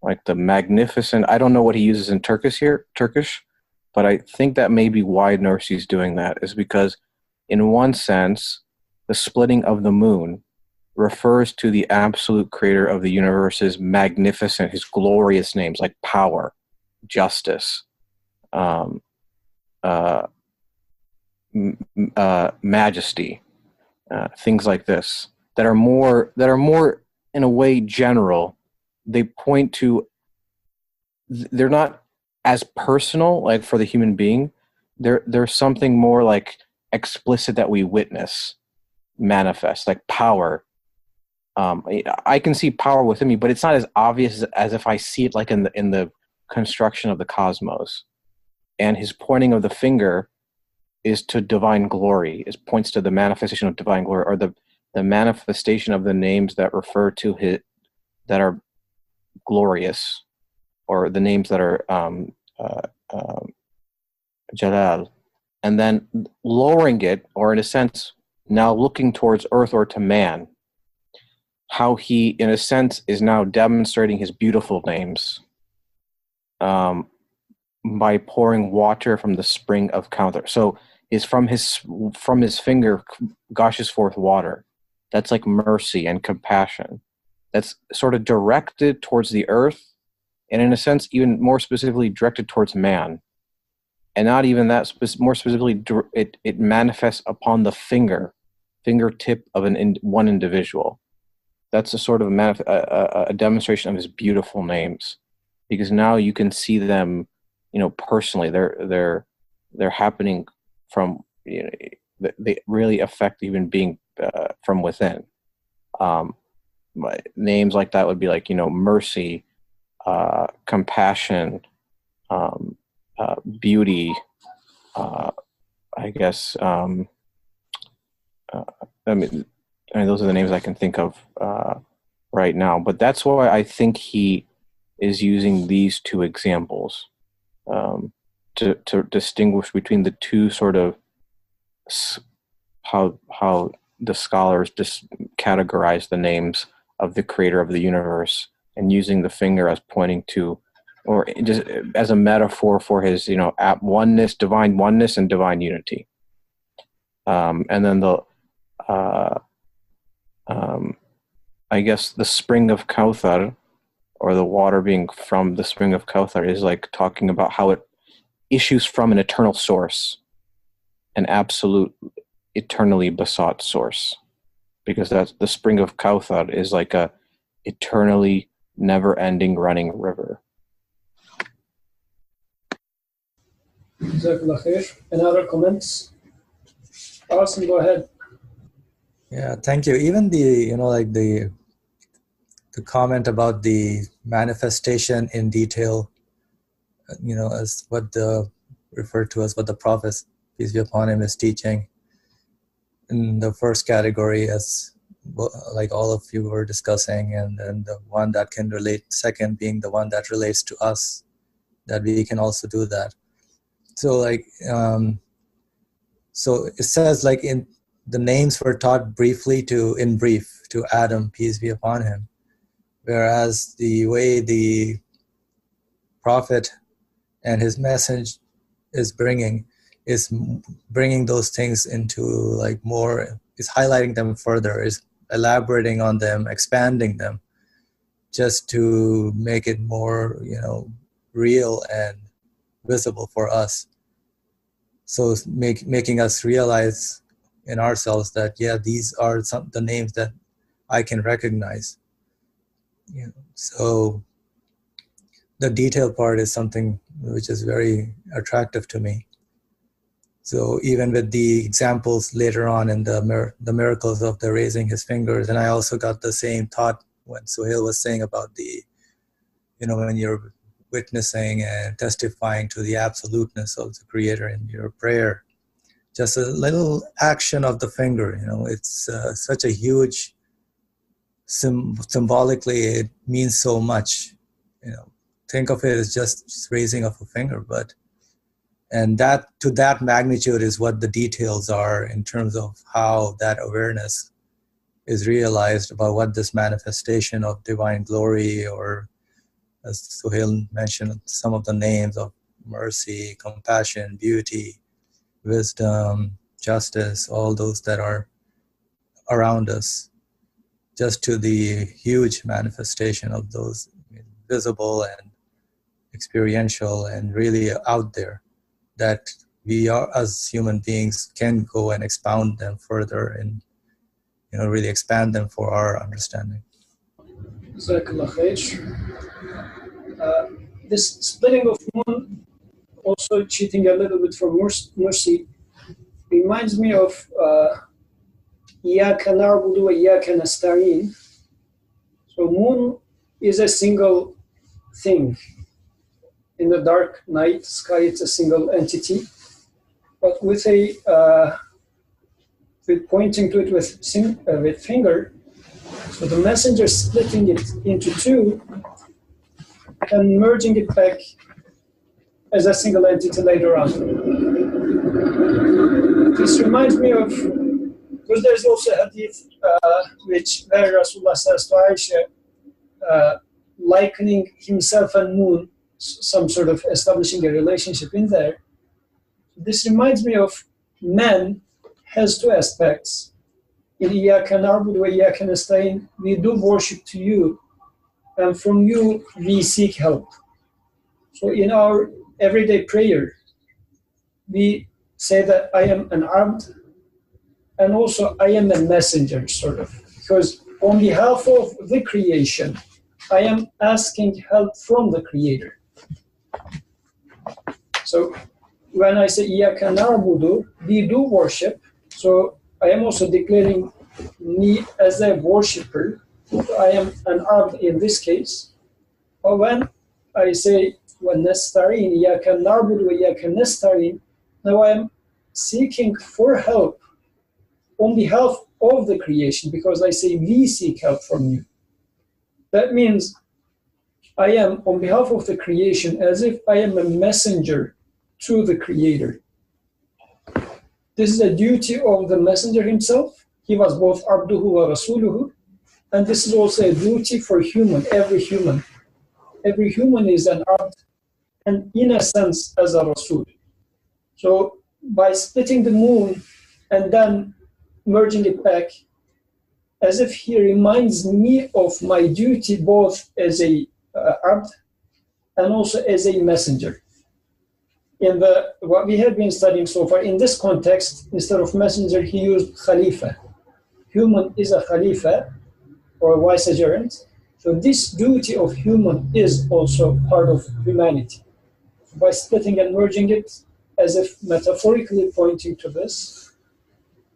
like the magnificent. I don't know what he uses in Turkish, but I think that may be why Nursi's doing that, is because in one sense, the splitting of the moon refers to the absolute creator of the universe's magnificent, his glorious names like power, justice, majesty, things like this that are more in a way general. They point to, they're not as personal like for the human being. There's something more like explicit that we witness manifest, like power. I can see power within me, but it's not as obvious as if I see it like in the construction of the cosmos. And his pointing of the finger is to divine glory. It points to the manifestation of divine glory, or the manifestation of the names that refer to his, that are glorious, or the names that are Jalal. and then lowering it, or in a sense, now looking towards earth or to man, how he, in a sense, is now demonstrating his beautiful names by pouring water from the spring of Kauthar. So from his finger gushes forth water. That's like mercy and compassion. That's sort of directed towards the earth, and in a sense, even more specifically, directed towards man. And not even that, more specifically, it manifests upon the fingertip of one individual. That's a sort of a demonstration of his beautiful names, because now you can see them, personally. They're happening from, they really affect even being from within. Names like that would be like, mercy, compassion, beauty, I guess. Those are the names I can think of right now. But that's why I think he is using these two examples to distinguish between the two sort of how the scholars just categorize the names of the creator of the universe, and using the finger as pointing to, or just as a metaphor for his, oneness, divine oneness and divine unity. And then I guess the spring of Kauthar, or the water being from the spring of Kauthar, is like talking about how it issues from an eternal source, an absolute, eternally besought source, because that's the spring of Kauthar is like a eternally never-ending running river. Any other comments? Awesome, go ahead. Yeah, thank you. Even the comment about the manifestation in detail, as what referred to as what the Prophet, peace be upon him, is teaching. In the first category, as like all of you were discussing, and the one that can relate, second being the one that relates to us, that we can also do that. So so it says like in the names were taught in brief to Adam, peace be upon him, whereas the way the Prophet and his message is bringing those things into like more, is highlighting them further, is elaborating on them, expanding them, just to make it more, real and visible for us. So making us realize in ourselves that, yeah, these are the names that I can recognize. So the detail part is something which is very attractive to me. So even with the examples later on in the miracles of the raising his fingers, and I also got the same thought when Suhail was saying about the, when you're witnessing and testifying to the absoluteness of the Creator in your prayer, just a little action of the finger, it's such a huge, symbolically it means so much. Think of it as just raising of a finger, and that to that magnitude is what the details are in terms of how that awareness is realized about what this manifestation of divine glory, or as Suhail mentioned, some of the names of mercy, compassion, beauty, wisdom, justice, all those that are around us, just to the huge manifestation of those visible and experiential and really out there, that we are as human beings can go and expound them further and really expand them for our understanding. This splitting of moon, also cheating a little bit from mercy, reminds me of إِيَّاكَ نَعْبُدُ وَإِيَّاكَ نَسْتَعِينُ. So moon is a single thing. In the dark night sky, it's a single entity. But with pointing to it with finger, so the messenger splitting it into two and merging it back as a single entity later on. This reminds me of, because there's also a hadith where Rasulullah says to Aisha, likening himself and moon, some sort of establishing a relationship in there. This reminds me of man has two aspects. In Iyaka na'budu wa Iyaka nasta'in, we do worship to you, and from you we seek help. So in our everyday prayer, we say that I am an abd, and also I am a messenger, sort of. Because on behalf of the creation, I am asking help from the Creator. So when I say Iyaka na'budu, we do worship. So I am also declaring me as a worshipper. I am an abd in this case. But when I say وَنَسْتَعِينَ إِيَّاكَ نَعْبُدُ وَإِيَّاكَ نَسْتَعِينَ, now I am seeking for help on behalf of the creation, because I say we seek help from you. That means I am on behalf of the creation as if I am a messenger to the Creator. This is a duty of the messenger himself. He was both abduhu wa rasuluhu, and this is also a duty for every human. Every human is an abd, and in a sense as a rasul. So by splitting the moon and then merging it back, as if he reminds me of my duty both as a abd and also as a messenger. In what we have been studying so far, in this context, instead of messenger, he used khalifa. Human is a khalifa, or a vicegerent. So this duty of human is also part of humanity. By splitting and merging it, as if metaphorically pointing to this,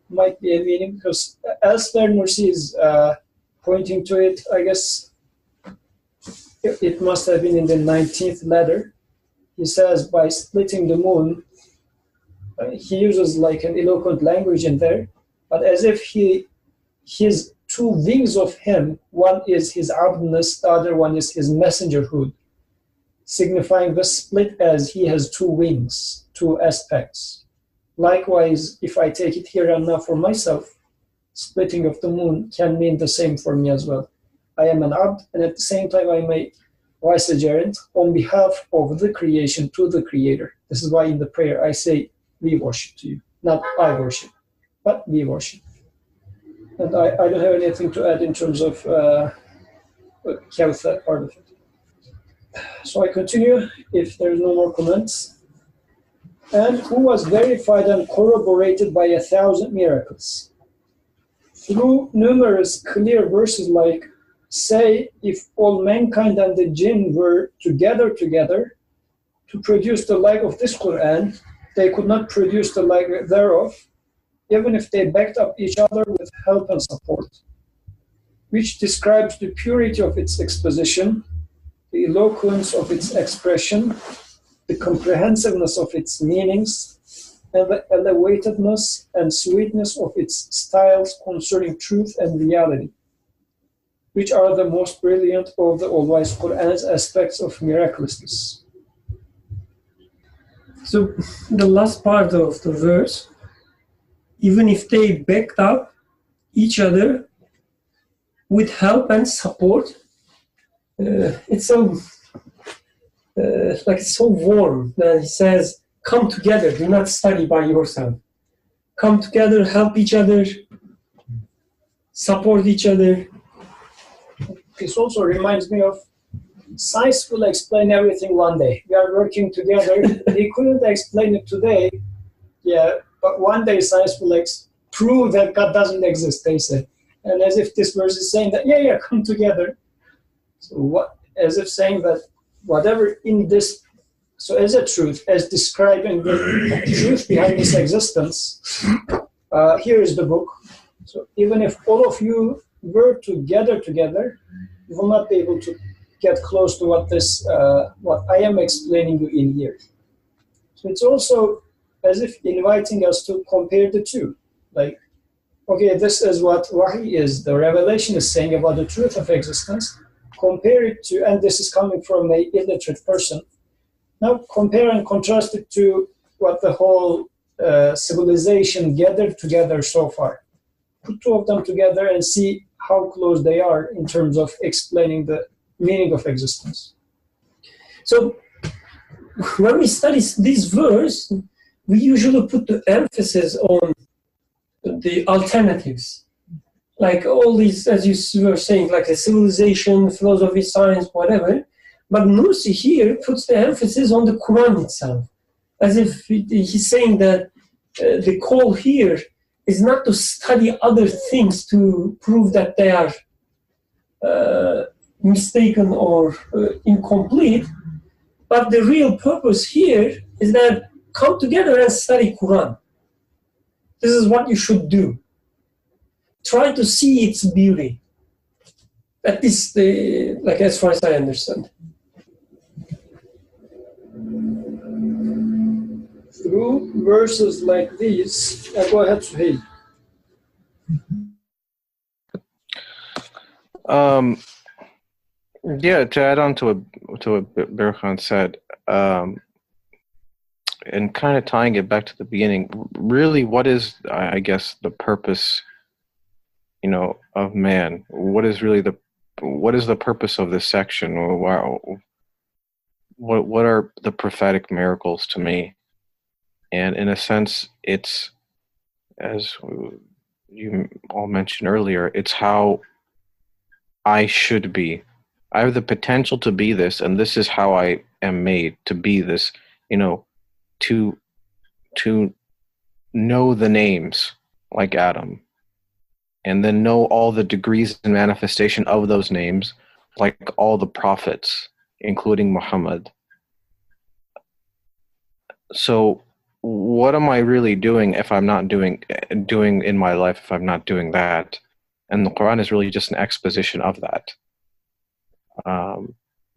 might be a meaning, because elsewhere Nursi is pointing to it, I guess it must have been in the 19th letter. He says by splitting the moon, he uses like an eloquent language in there, but as if his two wings of him, one is his abdness, the other one is his messengerhood, signifying the split as he has two wings, two aspects. Likewise, if I take it here and now for myself, splitting of the moon can mean the same for me as well. I am an abd, and at the same time I am a vicegerent on behalf of the creation to the Creator. This is why in the prayer I say, we worship to you. Not I worship, but we worship. And I don't have anything to add in terms of Kawthar part of it. So I continue, if there's no more comments. And who was verified and corroborated by 1,000 miracles. Through numerous clear verses like, say, if all mankind and the jinn were together to produce the like of this Quran, they could not produce the like thereof, even if they backed up each other with help and support, which describes the purity of its exposition, the eloquence of its expression, the comprehensiveness of its meanings, and the elevatedness and sweetness of its styles concerning truth and reality, which are the most brilliant of the all-wise Quran's aspects of miraculousness. So the last part of the verse, even if they backed up each other with help and support, it's so it's so warm that he says, come together, do not study by yourself. Come together, help each other, support each other. This also reminds me of science will explain everything one day. We are working together. They couldn't explain it today, but one day science will prove that God doesn't exist, they say. And as if this verse is saying that, come together. So as if saying that whatever in this, so as a truth, as describing the truth behind this existence, here is the book. So even if all of you were together, you will not be able to get close to what I am explaining you in here. So it's also as if inviting us to compare the two. Like, okay, this is what Wahy is, the revelation is saying about the truth of existence. Compare it to, and this is coming from an illiterate person. Now compare and contrast it to what the whole civilization gathered together so far. Put two of them together and see how close they are in terms of explaining the meaning of existence. So when we study this verse, we usually put the emphasis on the alternatives. Like all these, as you were saying, like the civilization, philosophy, science, whatever. But Nursi here puts the emphasis on the Quran itself, as if he's saying that the call here is not to study other things to prove that they are mistaken or incomplete, but the real purpose here is that come together and study Quran. This is what you should do. Try to see its beauty. At least, like as far as I understand. Through verses like these, go ahead, Suhail. Yeah, to add on to what Berkhan said, and kind of tying it back to the beginning, really, what is, I guess, the purpose, of man? What is the purpose of this section? What are the prophetic miracles to me? And in a sense, it's, as you all mentioned earlier, it's how I should be. I have the potential to be this, and this is how I am made to be this, to know the names like Adam, and then know all the degrees and manifestation of those names like all the prophets, including Muhammad. So what am I really doing if I'm not doing in my life if I'm not doing that? And the Quran is really just an exposition of that.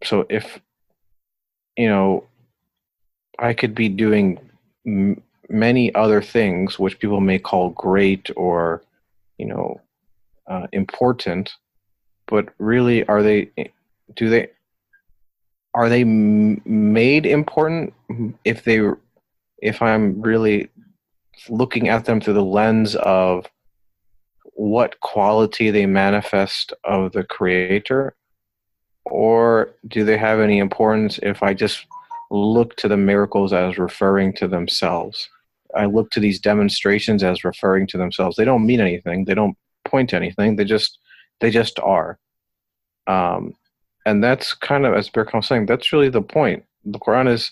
So if, I could be doing many other things which people may call great or, important, but really are they made important if I'm really looking at them through the lens of what quality they manifest of the Creator? Or do they have any importance if I just look to the miracles as referring to themselves? I look to these demonstrations as referring to themselves. They don't mean anything. They don't point to anything. They just are. And that's kind of, as Berkhan was saying, that's really the point. The Quran is,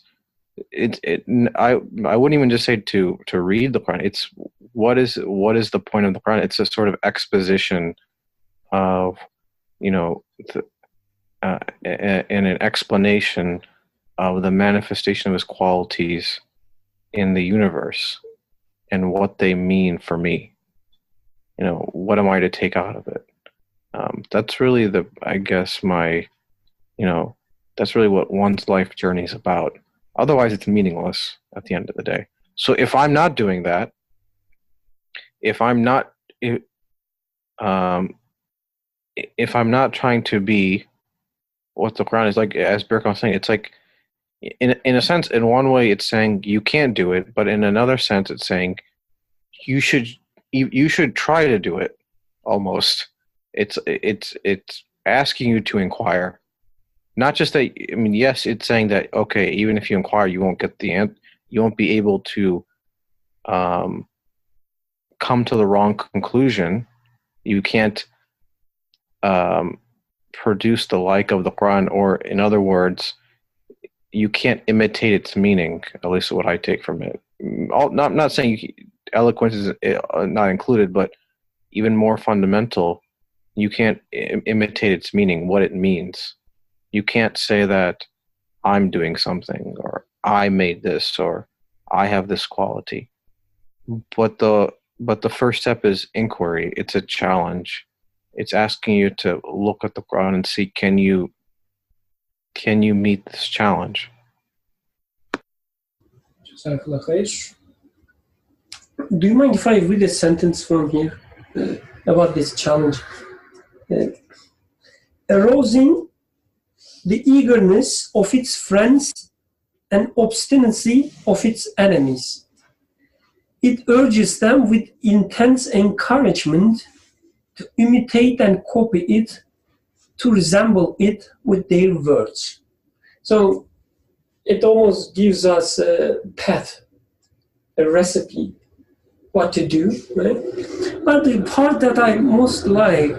I wouldn't even just say to read the Quran. It's what is the point of the Quran? It's a sort of exposition of, and an explanation of the manifestation of his qualities in the universe and what they mean for me. What am I to take out of it? That's really that's really what one's life journey is about. Otherwise, it's meaningless at the end of the day. So if I'm not doing that, if I'm not trying to be what the Quran is, like, as Berkhan was saying, it's like, in a sense, in one way, it's saying you can't do it, but in another sense, it's saying you should try to do it. Almost, it's asking you to inquire. Not just that. I mean, yes, it's saying that, okay, even if you inquire, you won't get the answer. You won't be able to come to the wrong conclusion. You can't produce the like of the Quran, or in other words, you can't imitate its meaning. At least what I take from it. Not saying eloquence is not included, but even more fundamental, you can't imitate its meaning, what it means. You can't say that I'm doing something, or I made this, or I have this quality. But the first step is inquiry. It's a challenge. It's asking you to look at the Quran and see, can you meet this challenge? Do you mind if I read a sentence from here about this challenge? Arousing the eagerness of its friends and obstinacy of its enemies. it urges them with intense encouragement to imitate and copy it, to resemble it with their words. So it almost gives us a path, a recipe, what to do, right? But the part that I most like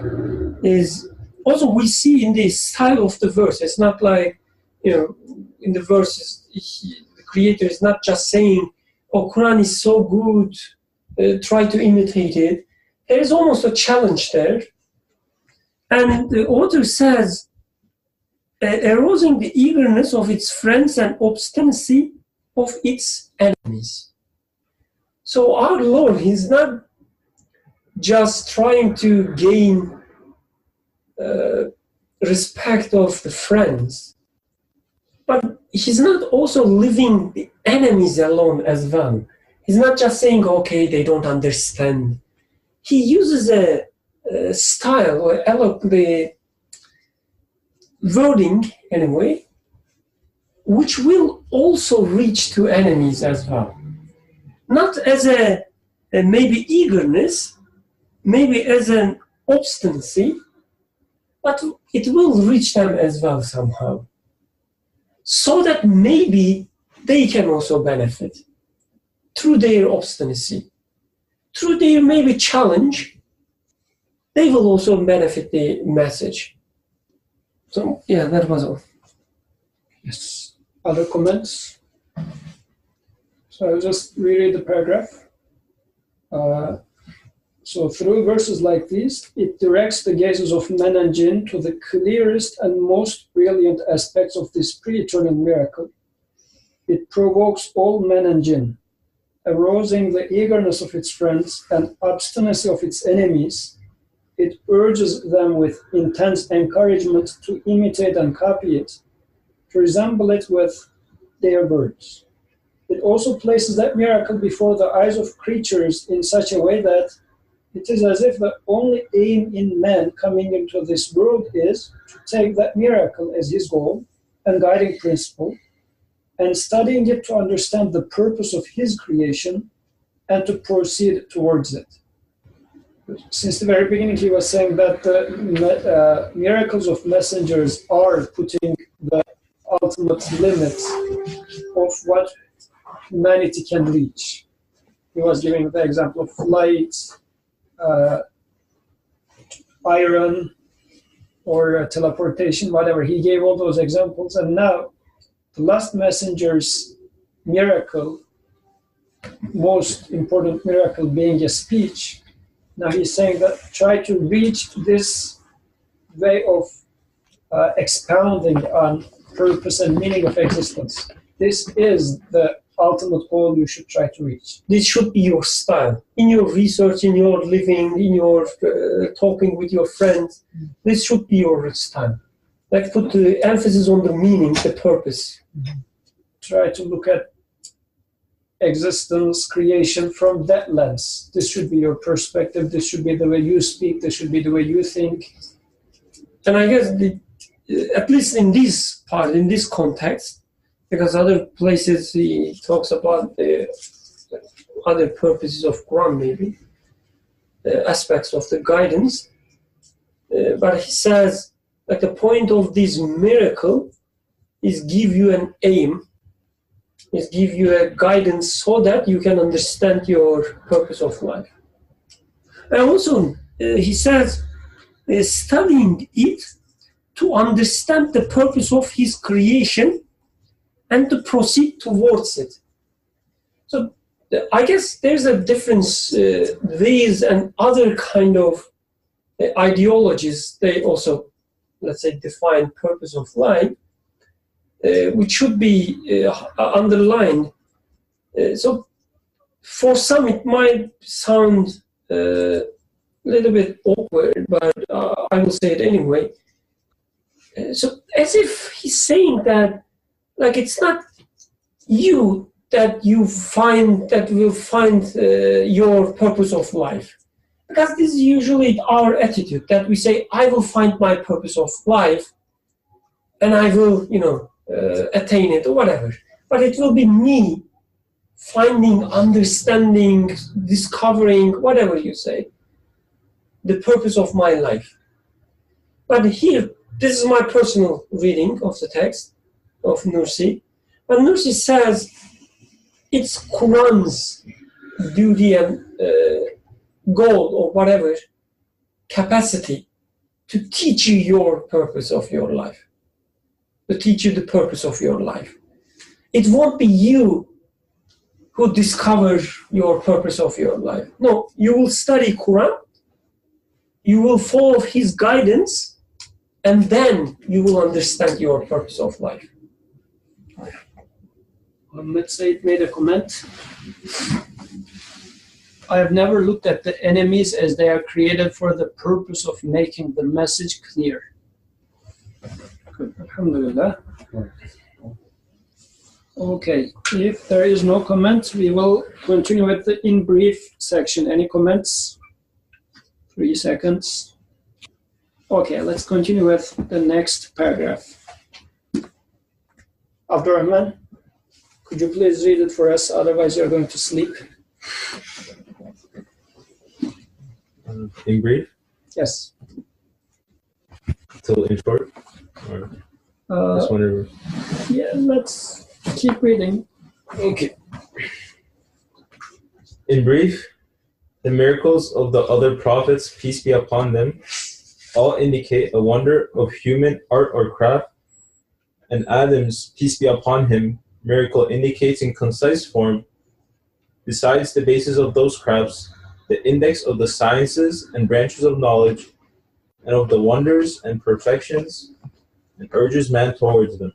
is also we see in the style of the verse. It's not like, in the verses, the creator is not just saying, oh, Quran is so good, try to imitate it. There is almost a challenge there. And the author says, arousing the eagerness of its friends and obstinacy of its enemies. So our Lord, He's not just trying to gain respect of the friends, but He's not also leaving the enemies alone as well. He's not just saying, okay, they don't understand. He uses a style or the wording anyway, which will also reach to enemies as well. Not as a maybe eagerness, maybe as an obstinacy, but it will reach them as well somehow. So that maybe they can also benefit through their obstinacy, through their maybe challenge, they will also benefit the message. So, yeah, that was all. Yes. Other comments? So I'll just reread the paragraph. So through verses like these, it directs the gazes of men and jinn to the clearest and most brilliant aspects of this pre-eternal miracle. It provokes all men and jinn, arousing the eagerness of its friends and obstinacy of its enemies. It urges them with intense encouragement to imitate and copy it, to resemble it with their words. It also places that miracle before the eyes of creatures in such a way that it is as if the only aim in man coming into this world is to take that miracle as his goal and guiding principle, and studying it to understand the purpose of his creation and to proceed towards it. Since the very beginning, he was saying that the miracles of messengers are putting the ultimate limit of what humanity can reach. He was giving the example of light, iron, or teleportation, whatever. He gave all those examples, and now the last messenger's miracle, most important miracle being a speech, now he's saying that try to reach this way of expounding on purpose and meaning of existence. This is the ultimate goal you should try to reach. This should be your style. In your research, in your living, in your talking with your friends, this should be your style. Like put the emphasis on the meaning, the purpose. Try to look at existence, creation from that lens. This should be your perspective. This should be the way you speak. This should be the way you think. And I guess, at least in this part, in this context, because other places he talks about the other purposes of Quran, maybe, aspects of the guidance. But he says, like the point of this miracle is give you an aim, is give you a guidance so that you can understand your purpose of life. And also, he says, studying it to understand the purpose of his creation and to proceed towards it. So I guess there's a difference. These and other kind of ideologies, they also, let's say, define purpose of life, which should be underlined. So for some it might sound a little bit awkward, but I will say it anyway. So as if he's saying that, like, it's not you that you find, that will find your purpose of life. Because this is usually our attitude, that we say, I will find my purpose of life and I will, attain it or whatever. But it will be me finding, understanding, discovering, whatever you say, the purpose of my life. But here, this is my personal reading of the text of Nursi. But Nursi says it's Quran's duty and goal or whatever capacity to teach you your purpose of your life, to teach you the purpose of your life. It won't be you who discover your purpose of your life. No, you will study Quran, you will follow his guidance, and then you will understand your purpose of life. Let's say it made a comment. I have never looked at the enemies as they are created for the purpose of making the message clear. Good. Alhamdulillah. Okay, if there is no comment, we will continue with the in brief section. Any comments? 3 seconds. Okay, let's continue with the next paragraph. Abdurrahman, could you please read it for us? Otherwise, you're going to sleep. In brief? Yes. So in short? Or just whenever? Yeah, let's keep reading. Okay. In brief, the miracles of the other prophets, peace be upon them, all indicate a wonder of human art or craft, and Adam's, peace be upon him, miracle indicates in concise form, besides the basis of those crafts, the index of the sciences and branches of knowledge, and of the wonders and perfections, and urges man towards them.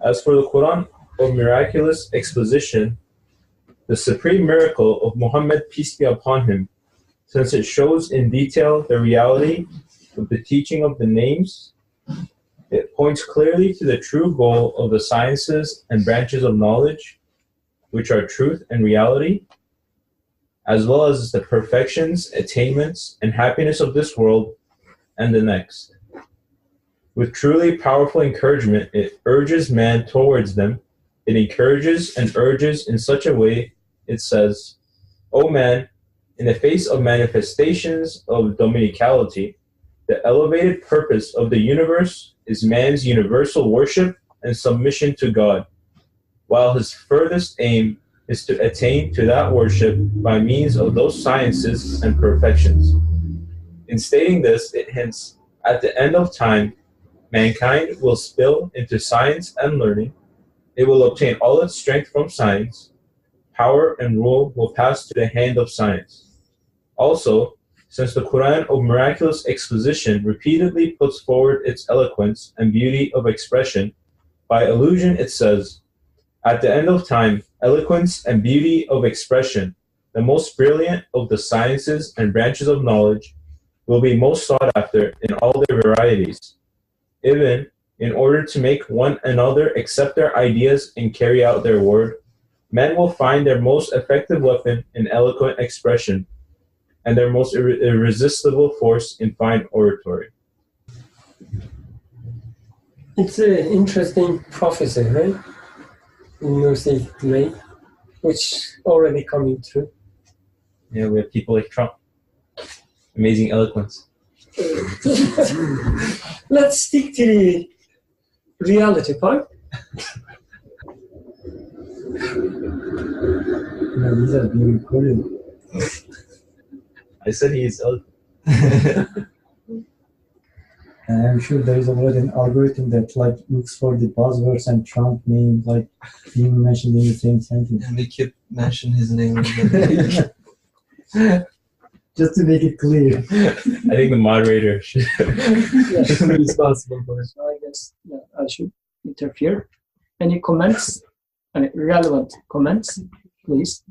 As for the Quran of miraculous exposition, the supreme miracle of Muhammad, peace be upon him, since it shows in detail the reality of the teaching of the names, it points clearly to the true goal of the sciences and branches of knowledge, which are truth and reality, as well as the perfections, attainments, and happiness of this world and the next. With truly powerful encouragement, it urges man towards them. It encourages and urges in such a way, it says, O man, in the face of manifestations of dominicality, the elevated purpose of the universe is man's universal worship and submission to God, while his furthest aim is to attain to that worship by means of those sciences and perfections. In stating this, it hints, at the end of time, mankind will spill into science and learning. It will obtain all its strength from science. Power and rule will pass to the hand of science. Also, since the Quran of miraculous exposition repeatedly puts forward its eloquence and beauty of expression, by allusion it says, at the end of time, eloquence and beauty of expression, the most brilliant of the sciences and branches of knowledge, will be most sought after in all their varieties. Even in order to make one another accept their ideas and carry out their word, men will find their most effective weapon in eloquent expression, and their most irresistible force in fine oratory. It's an interesting prophecy, right? In Nursi made, which already coming true. Yeah, we have people like Trump. Amazing eloquence. Let's stick to the reality part. No, these are being recorded. I said he is eloquent. And I'm sure there is already an algorithm that like looks for the buzzwords and Trump name like being mentioned in the same sentence. And we keep mentioning his name. Just to make it clear. I think the moderator should be responsible for it. So I guess I should interfere. Any comments? Any relevant comments, please?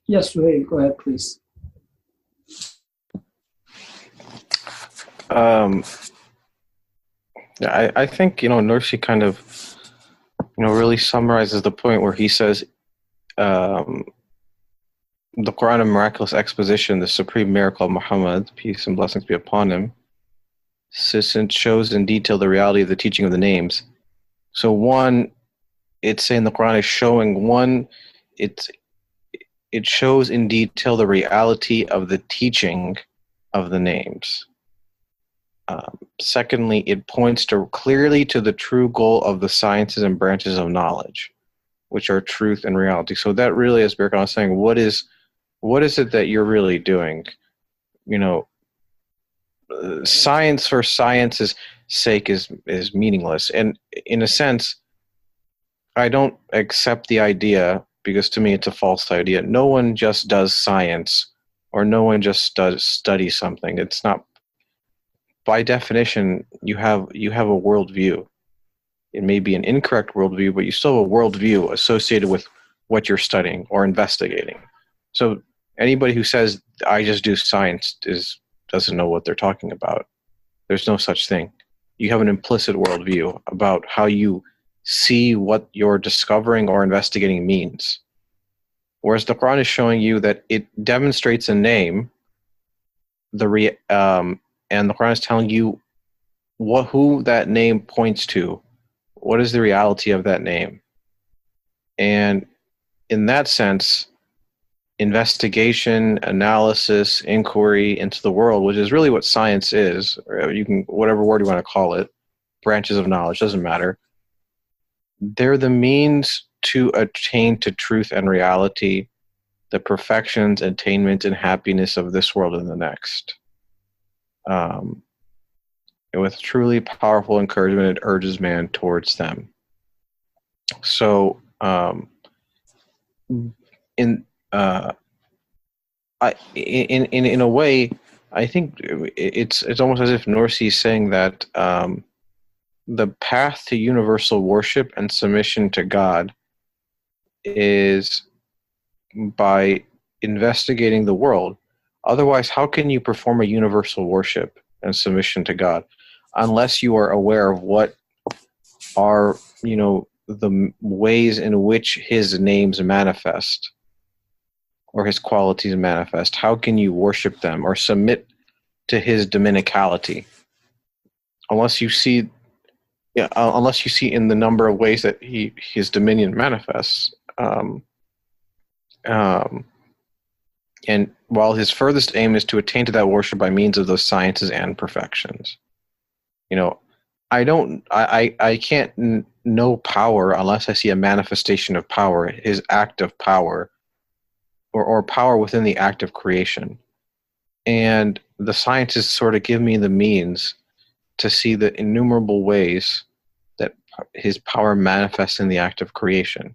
Yes, Suhail, go ahead, please. Yeah, I think, Nursi kind of, really summarizes the point where he says, the Quran of miraculous exposition, the supreme miracle of Muhammad, peace and blessings be upon him, since it shows in detail the reality of the teaching of the names, So one, it's saying the Quran is showing one, it shows in detail the reality of the teaching of the names. Secondly, it points clearly to the true goal of the sciences and branches of knowledge, which are truth and reality. So that really, as Birkan was saying, what is it that you're really doing? You know, science for science's sake is meaningless. And in a sense, I don't accept the idea, because to me it's a false idea. No one just does science, or no one just study something. It's not, by definition, you have a worldview. It may be an incorrect worldview, but you still have a worldview associated with what you're studying or investigating. So anybody who says, I just do science, doesn't know what they're talking about. There's no such thing. You have an implicit worldview about how you see what you're discovering or investigating means. Whereas the Quran is showing you that it demonstrates a name, and the Quran is telling you who that name points to. What is the reality of that name? And in that sense, investigation, analysis, inquiry into the world, which is really what science is, or you can, whatever word you want to call it, branches of knowledge, doesn't matter. They're the means to attain to truth and reality, the perfections, attainment, and happiness of this world and the next. And with truly powerful encouragement, it urges man towards them. So, in a way, I think it's almost as if Nursi is saying that the path to universal worship and submission to God is by investigating the world. Otherwise, how can you perform a universal worship and submission to God unless you are aware of what are, the ways in which his names manifest or his qualities manifest? How can you worship them or submit to his dominicality? Unless you see in the number of ways that his dominion manifests. And while his furthest aim is to attain to that worship by means of those sciences and perfections. I can't know power unless I see a manifestation of power, his act of power, or power within the act of creation. And the sciences sort of give me the means to see the innumerable ways that his power manifests in the act of creation.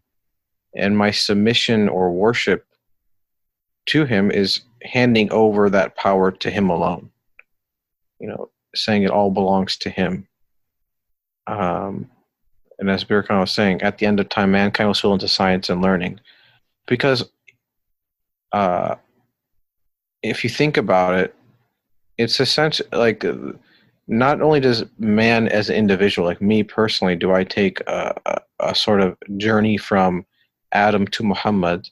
And my submission or worship to him is handing over that power to him alone. Saying it all belongs to him. And as Birkan was saying, at the end of time, mankind will spill into science and learning. Because if you think about it, it's essentially like, not only does man as an individual, like me personally, do I take a sort of journey from Adam to Muhammad,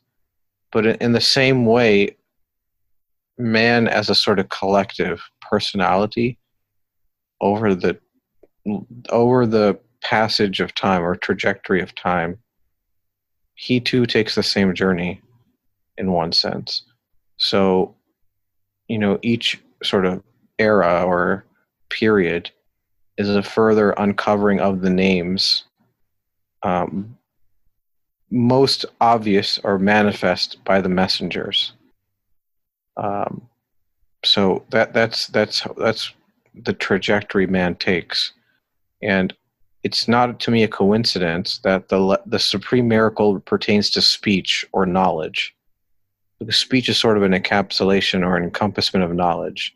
but in the same way, man as a sort of collective personality over the passage of time or trajectory of time, he too takes the same journey in one sense. So, each sort of era or period is a further uncovering of the names, most obvious or manifest by the messengers. So that's the trajectory man takes. And it's not, to me, a coincidence that the supreme miracle pertains to speech or knowledge. The speech is sort of an encapsulation or an encompassment of knowledge.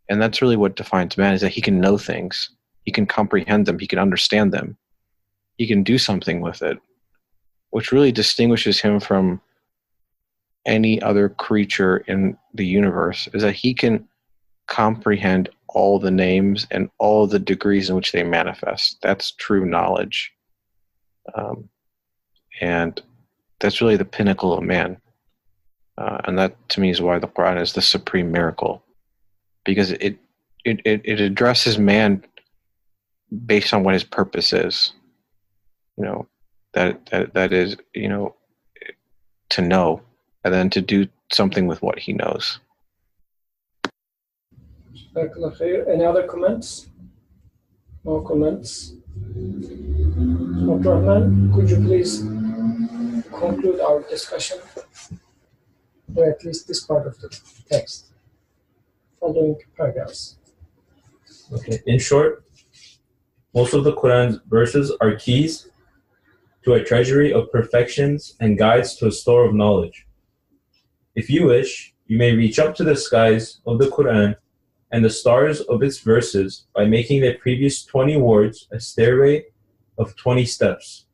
And that's really what defines man, is that he can know things. He can comprehend them. He can understand them. He can do something with it, which really distinguishes him from any other creature in the universe, is that he can comprehend all the names and all the degrees in which they manifest. That's true knowledge. And that's really the pinnacle of man. And that, to me, is why the Quran is the supreme miracle. Because it addresses man based on what his purpose is. that is, to know, and then to do something with what he knows. Any other comments? No comments. Dr. Rahman, could you please conclude our discussion, or at least this part of the text, following paragraphs? Okay. In short, most of the Quran's verses are keys to a treasury of perfections and guides to a store of knowledge. If you wish, you may reach up to the skies of the Quran and the stars of its verses by making the previous 20 words a stairway of 20 steps.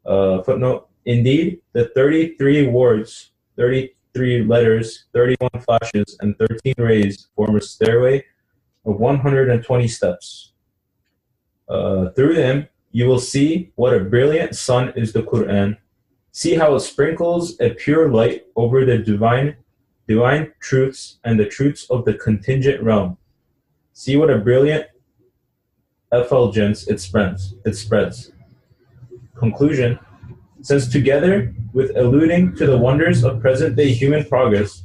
Footnote, indeed, the 33 words, 33 letters, 31 flashes, and 13 rays form a stairway of 120 steps. Through them, you will see what a brilliant sun is the Quran. See how it sprinkles a pure light over the divine truths and the truths of the contingent realm. See what a brilliant effulgence it spreads. Conclusion, since together with alluding to the wonders of present-day human progress,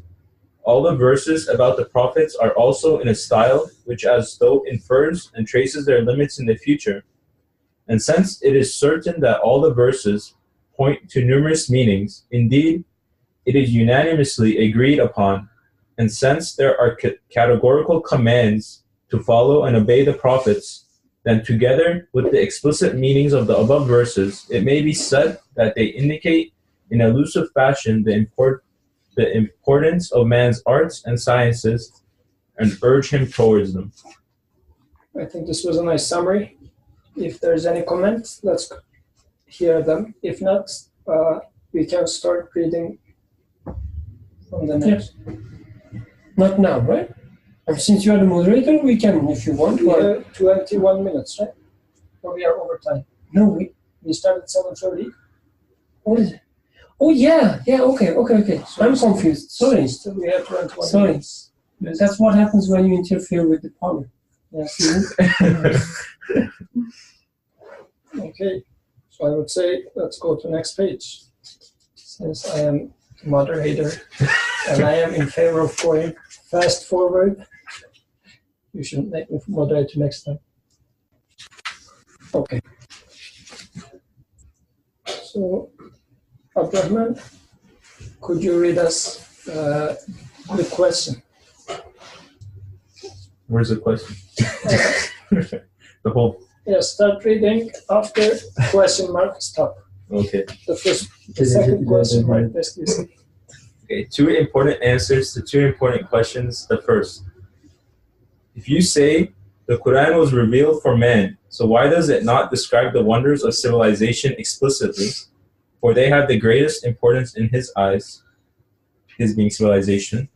all the verses about the prophets are also in a style which as though infers and traces their limits in the future. And since it is certain that all the verses point to numerous meanings, indeed, it is unanimously agreed upon, and since there are categorical commands to follow and obey the prophets, then together with the explicit meanings of the above verses, it may be said that they indicate in elusive fashion the importance of man's arts and sciences and urge him towards them. I think this was a nice summary. If there's any comments, let's hear them. If not, we can start reading from the next. Not now, right? And since you are the moderator, we can, if you want. We have 21 minutes, right? Or we are over time. No, We started 7:30. what is it? Oh, yeah, okay. I'm confused. Sorry. Still we have 21 Sorry. minutes. That's what happens when you interfere with the power. Yes. Okay. So I would say let's go to next page. Since I am moderator and I am in favor of going fast forward, you should make me moderator next time. Okay. So, Abdurrahman, could you read us the question? Where's the question? The whole. Yeah, start reading after question mark, stop. Okay. The second question mark, basically. Okay, 2 important answers to 2 important questions. The first, if you say the Quran was revealed for man, so why does it not describe the wonders of civilization explicitly? For they have the greatest importance in his eyes, his being civilization.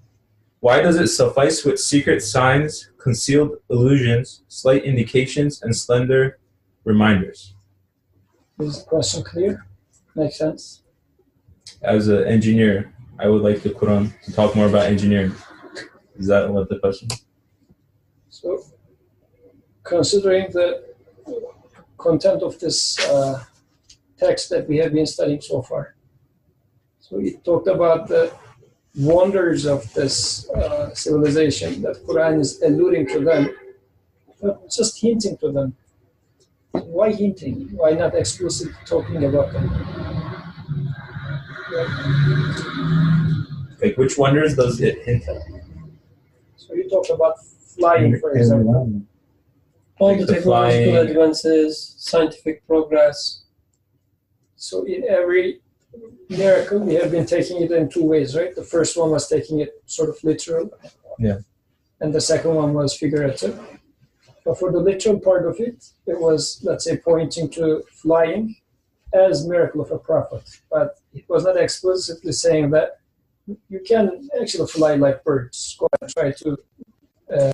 Why does it suffice with secret signs, concealed illusions, slight indications, and slender reminders? Is the question clear? Makes sense? As an engineer, I would like the Quran to talk more about engineering. Is that what the question is? So, considering the content of this text that we have been studying so far, so we talked about the wonders of this civilization, that Quran is alluding to them, but just hinting to them. Why hinting? Why not explicitly talking about them? Like, which wonders does it hint at? So you talked about flying, for example. All Like the the technological flying. advances, scientific progress. So in every miracle, we have been taking it in 2 ways, right? The first one was taking it sort of literal. Yeah. And the second one was figurative. But for the literal part of it, it was, let's say, pointing to flying as miracle of a prophet. But it was not explicitly saying that you can actually fly like birds. Go and try to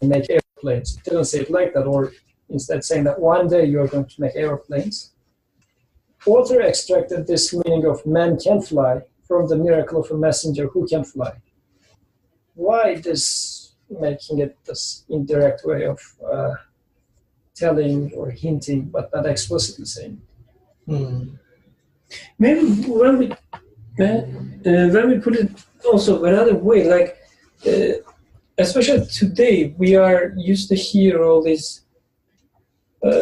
make airplanes. It didn't say it like that, or instead saying that one day you're going to make airplanes. Author extracted this meaning of man can fly from the miracle of a messenger who can fly. Why this making it this indirect way of telling or hinting, but not explicitly saying? Maybe when we put it also another way, like especially today, we are used to hear all these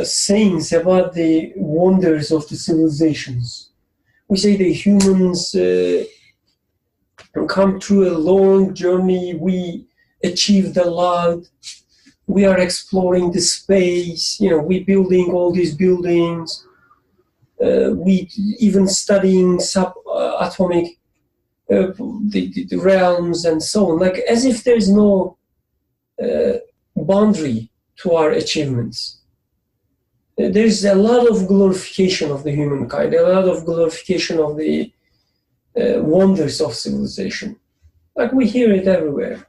sayings about the wonders of the civilizations. We say the humans come through a long journey, we achieved a lot, we are exploring the space, we building all these buildings, we even studying subatomic the realms and so on, like as if there's no boundary to our achievements. There's a lot of glorification of the humankind, a lot of glorification of the wonders of civilization. Like we hear it everywhere.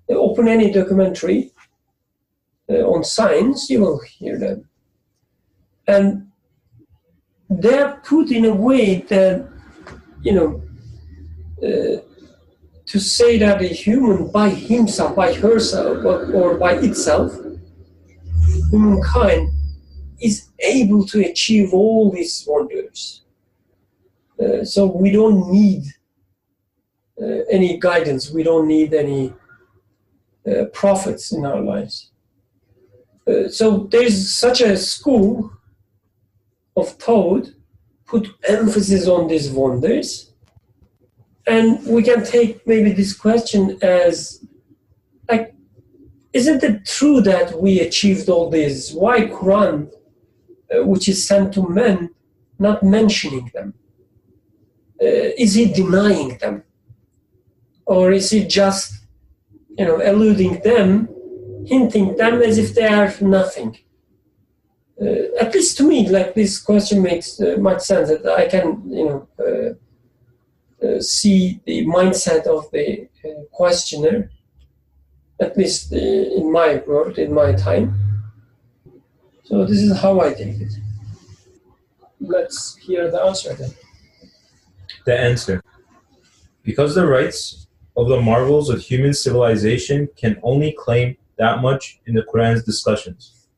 Open any documentary on science, you will hear them. And they're put in a way that, to say that a human by himself, by herself, or by itself, humankind is able to achieve all these wonders. So we don't need any guidance, we don't need any prophets in our lives. So there's such a school of thought put emphasis on these wonders, and we can take maybe this question as like, isn't it true that we achieved all this? Why Quran, which is sent to men, not mentioning them? Is he denying them? Or is he just, eluding them, hinting them as if they are nothing? At least to me, like this question makes much sense, that I can, see the mindset of the questioner, at least in my world, in my time. So this is how I take it. Let's hear the answer then. The answer. Because the rights of the marvels of human civilization can only claim that much in the Quran's discussions.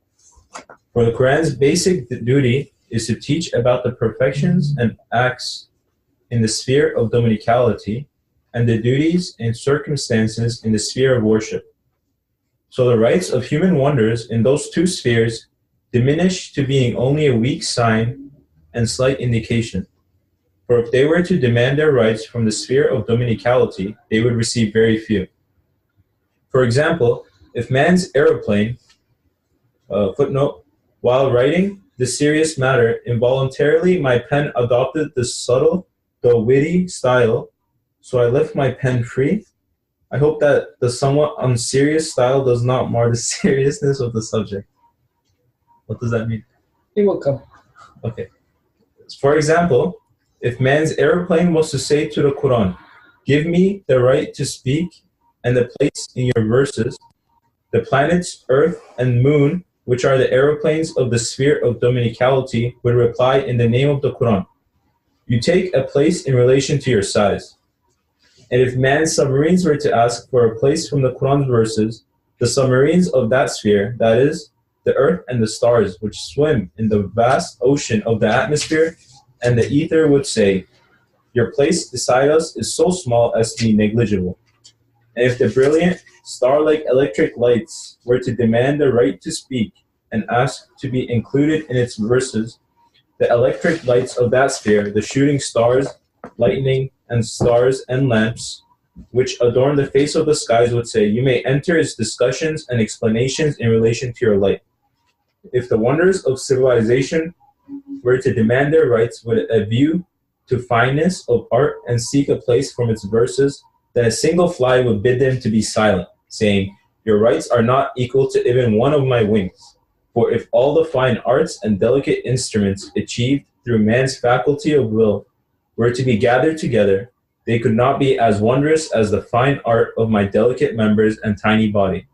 For the Quran's basic duty is to teach about the perfections and acts in the sphere of dominicality, and the duties and circumstances in the sphere of worship. So the rights of human wonders in those two spheres diminish to being only a weak sign and slight indication. For if they were to demand their rights from the sphere of dominicality, they would receive very few. For example, if man's aeroplane, footnote, while writing the serious matter, involuntarily my pen adopted the subtle, though witty style, so I left my pen free. I hope that the somewhat unserious style does not mar the seriousness of the subject. What does that mean? It will come. Okay. For example, if man's airplane was to say to the Quran, give me the right to speak and the place in your verses, the planets, earth, and moon, which are the aeroplanes of the sphere of dominicality, would reply in the name of the Quran. You take a place in relation to your size. And if man's submarines were to ask for a place from the Quran's verses, the submarines of that sphere, that is, the earth and the stars which swim in the vast ocean of the atmosphere and the ether, would say, your place beside us is so small as to be negligible. And if the brilliant, star-like electric lights were to demand the right to speak and ask to be included in its verses, the electric lights of that sphere, the shooting stars, lightning, and stars and lamps, which adorn the face of the skies, would say, you may enter its discussions and explanations in relation to your light. If the wonders of civilization were to demand their rights with a view to fineness of art and seek a place from its verses, then a single fly would bid them to be silent, saying, your rights are not equal to even one of my wings. For if all the fine arts and delicate instruments achieved through man's faculty of will were to be gathered together, they could not be as wondrous as the fine art of my delicate members and tiny body.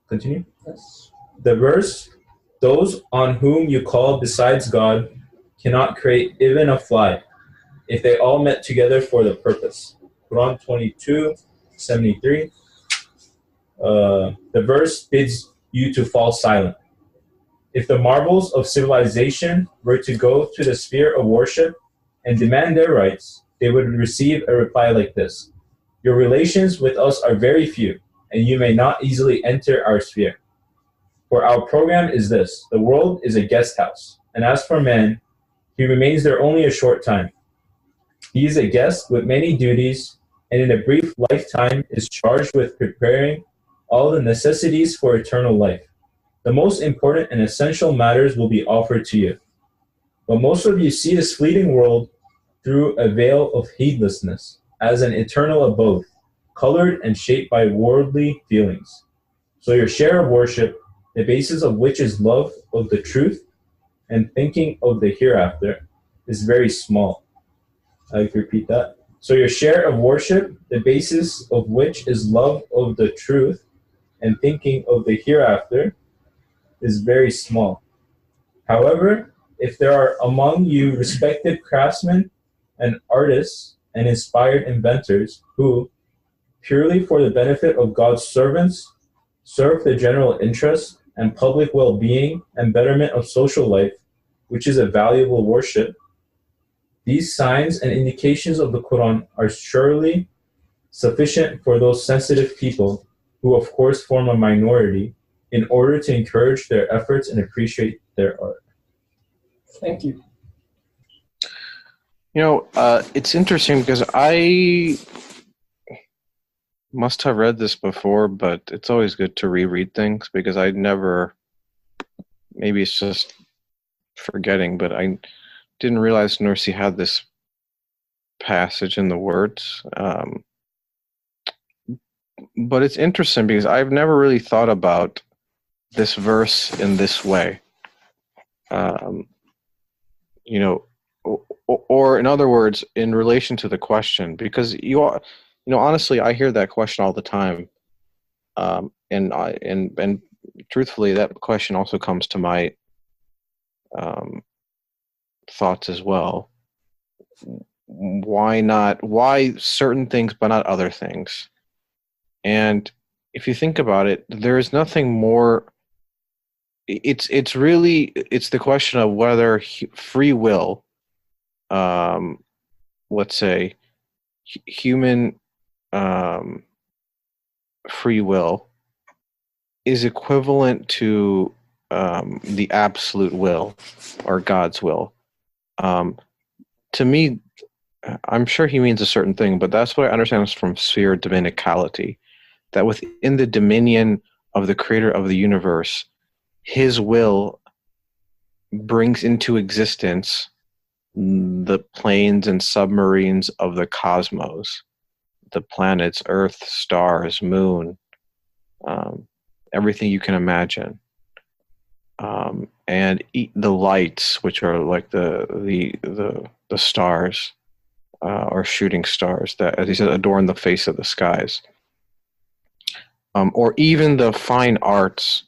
Continue. Yes. The verse, those on whom you call besides God cannot create even a fly, if they all met together for the purpose. Quran 22:73. The verse bids you to fall silent. If the marbles of civilization were to go to the sphere of worship and demand their rights, they would receive a reply like this: your relations with us are very few, and you may not easily enter our sphere. For our program is this: the world is a guest house, and as for man, he remains there only a short time. He is a guest with many duties, and in a brief lifetime is charged with preparing all the necessities for eternal life. The most important and essential matters will be offered to you. But most of you see this fleeting world through a veil of heedlessness, as an eternal abode, colored and shaped by worldly feelings. So your share of worship, the basis of which is love of the truth and thinking of the hereafter, is very small. I like to repeat that. So your share of worship, the basis of which is love of the truth and thinking of the hereafter, is very small. However, if there are among you respected craftsmen and artists and inspired inventors who, purely for the benefit of God's servants, serve the general interest and public well-being and betterment of social life, which is a valuable worship, these signs and indications of the Quran are surely sufficient for those sensitive people, who of course form a minority, in order to encourage their efforts and appreciate their art. Thank you. You know, it's interesting because I must have read this before, but it's always good to reread things because I never, maybe it's just forgetting, but I didn't realize Nursi had this passage in the words. But it's interesting because I've never really thought about this verse in this way. You know, or in other words, in relation to the question, because you know, honestly, I hear that question all the time, and truthfully, that question also comes to my thoughts as well. Why certain things but not other things? And if you think about it, there is nothing more. It's the question of whether free will, let's say, human free will, is equivalent to the absolute will or God's will. To me, I'm sure he means a certain thing, but that's what I understand from sphere dominicality, that within the dominion of the creator of the universe, his will brings into existence the planes and submarines of the cosmos, the planets, Earth, stars, moon, everything you can imagine. And the lights, which are like the stars, or shooting stars that, as he said, adorn the face of the skies. Or even the fine arts,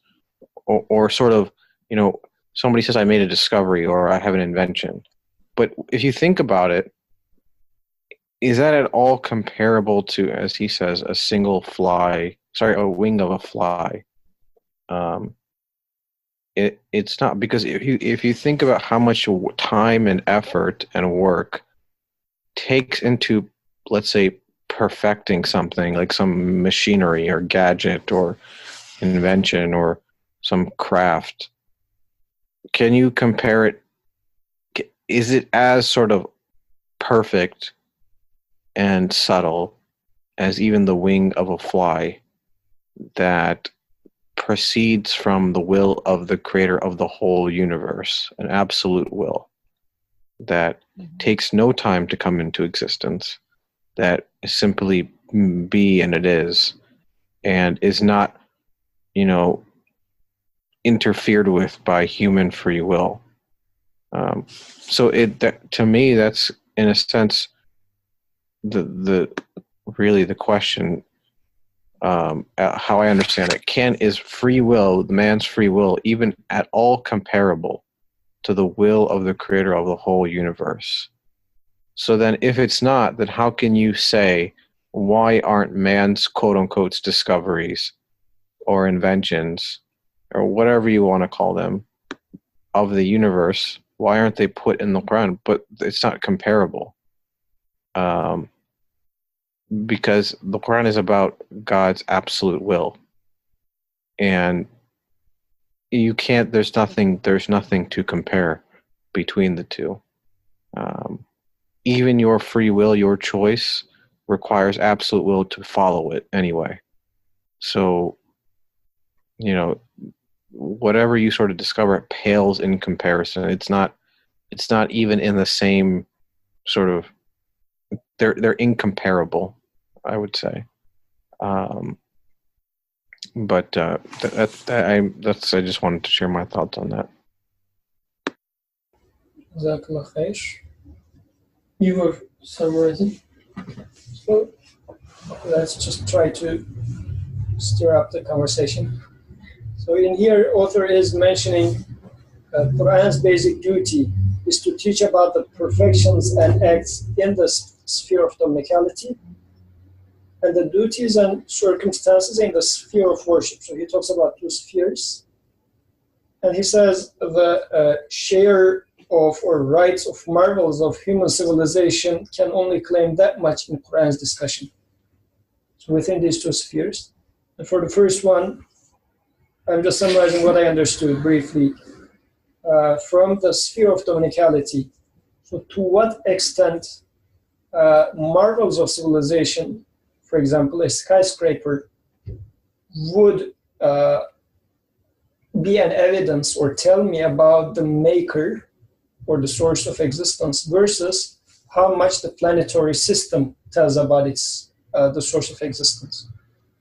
or sort of, you know, somebody says I made a discovery or I have an invention. But if you think about it, is that at all comparable to, as he says, a wing of a fly? It's not, because if you think about how much time and effort and work takes into, let's say, perfecting something like some machinery or gadget or invention or some craft, can you compare it? Is it as sort of perfect and subtle as even the wing of a fly that proceeds from the will of the creator of the whole universe, an absolute will that takes no time to come into existence, that is simply be and it is, and is not, you know, interfered with by human free will. So to me, that's in a sense really the question. How I understand it, is free will, the man's free will, even at all comparable to the will of the creator of the whole universe? So then if it's not, then how can you say, why aren't man's quote-unquote discoveries or inventions or whatever you want to call them, of the universe, why aren't they put in the Quran? But it's not comparable. Because the Quran is about God's absolute will. And you can't, there's nothing to compare between the two. Even your free will, your choice, requires absolute will to follow it anyway. So, whatever you sort of discover, it pales in comparison. It's not even in the same sort of, they're incomparable, I would say. But I just wanted to share my thoughts on that. Jazakallah khair. You were summarizing. So let's just try to stir up the conversation. So in here, author is mentioning Quran's basic duty is to teach about the perfections and acts in the sphere of dominicality, and the duties and circumstances in the sphere of worship. So he talks about two spheres. And he says the share of or rights of marvels of human civilization can only claim that much in Quran's discussion. So within these two spheres. And for the first one, I'm just summarizing what I understood briefly. From the sphere of dominicality. So to what extent marvels of civilization, for example, a skyscraper, would be an evidence or tell me about the maker or the source of existence, versus how much the planetary system tells about its the source of existence.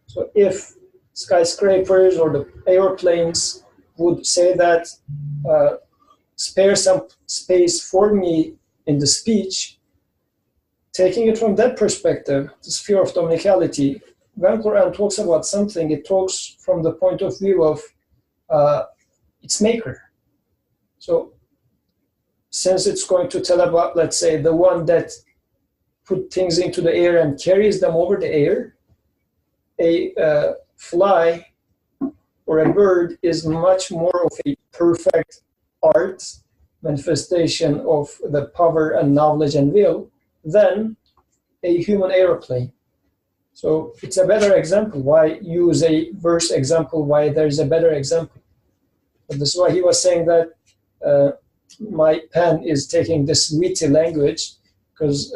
So if skyscrapers or the airplanes would say that spare some space for me in the speech, taking it from that perspective, the sphere of dominicality, when Quran talks about something, it talks from the point of view of its maker. So since it's going to tell about, let's say, the one that put things into the air and carries them over the air, a fly or a bird is much more of a perfect art manifestation of the power and knowledge and will than a human aeroplane. So it's a better example. Why use a verse example? Why there's a better example? But this is why he was saying that my pen is taking this witty language, because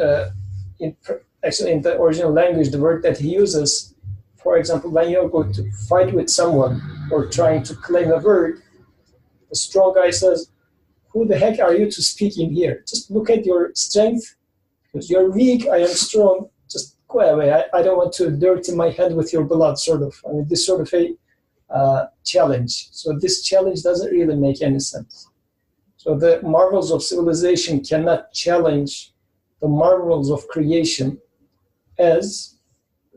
actually in the original language, the word that he uses, for example, when you're going to fight with someone or trying to claim a word, the strong guy says, who the heck are you to speak in here? Just look at your strength, because you're weak, I am strong, just go away. I don't want to dirty my hand with your blood, sort of. I mean, this sort of a challenge. So this challenge doesn't really make any sense. So the marvels of civilization cannot challenge the marvels of creation as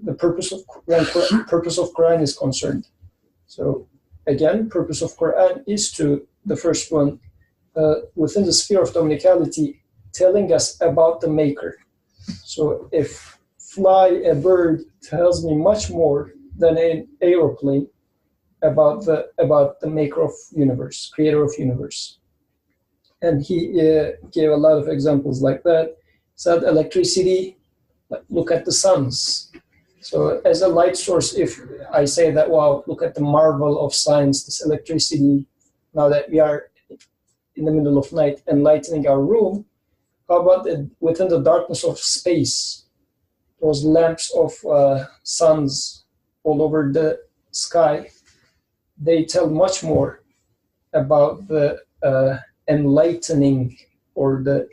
the purpose of Quran is concerned. So again, purpose of Quran is to, the first one, within the sphere of dominicality, telling us about the maker. So if a bird tells me much more than an aeroplane about the maker of universe, creator of universe. And he gave a lot of examples like that. Said electricity, look at the suns. So as a light source, if I say that, wow, look at the marvel of science, this electricity, now that we are in the middle of night enlightening our room, how about within the darkness of space, those lamps of suns all over the sky, they tell much more about the enlightening or the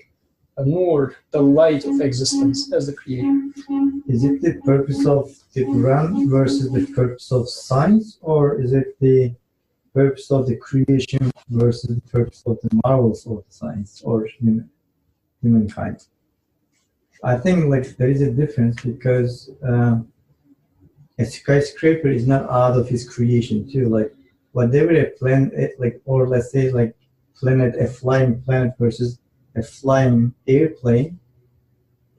nur, the light of existence as the creator. Is it the purpose of the Quran versus the purpose of science, or is it the purpose of the creation versus the purpose of the marvels of science or humankind? I think there is a difference, because a skyscraper is not out of his creation too. Whatever a planet, or let's say a flying planet versus a flying airplane,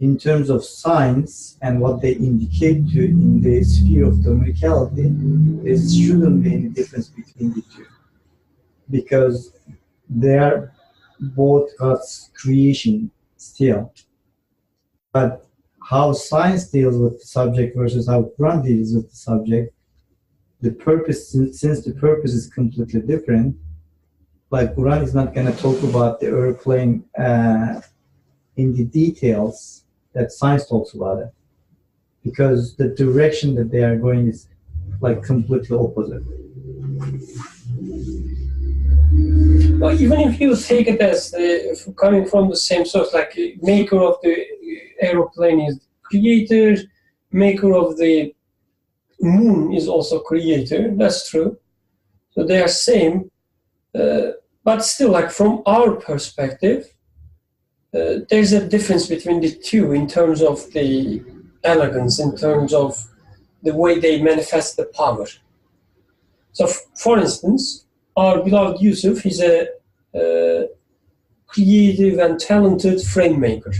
in terms of science and what they indicate to in the sphere of dominicality, there shouldn't be any difference between the two. Because they are both God's creation still. But how science deals with the subject versus how Quran deals with the subject, the purpose, since the purpose is completely different, like Quran is not going to talk about the airplane in the details that science talks about it, because the direction that they are going is like completely opposite. Well, even if you take it as coming from the same source, like maker of the aeroplane is creator, maker of the moon is also creator, that's true. So they are same, but still, like from our perspective, there's a difference between the two in terms of the elegance, in terms of the way they manifest the power. So, for instance, our beloved Yusuf is a creative and talented frame maker.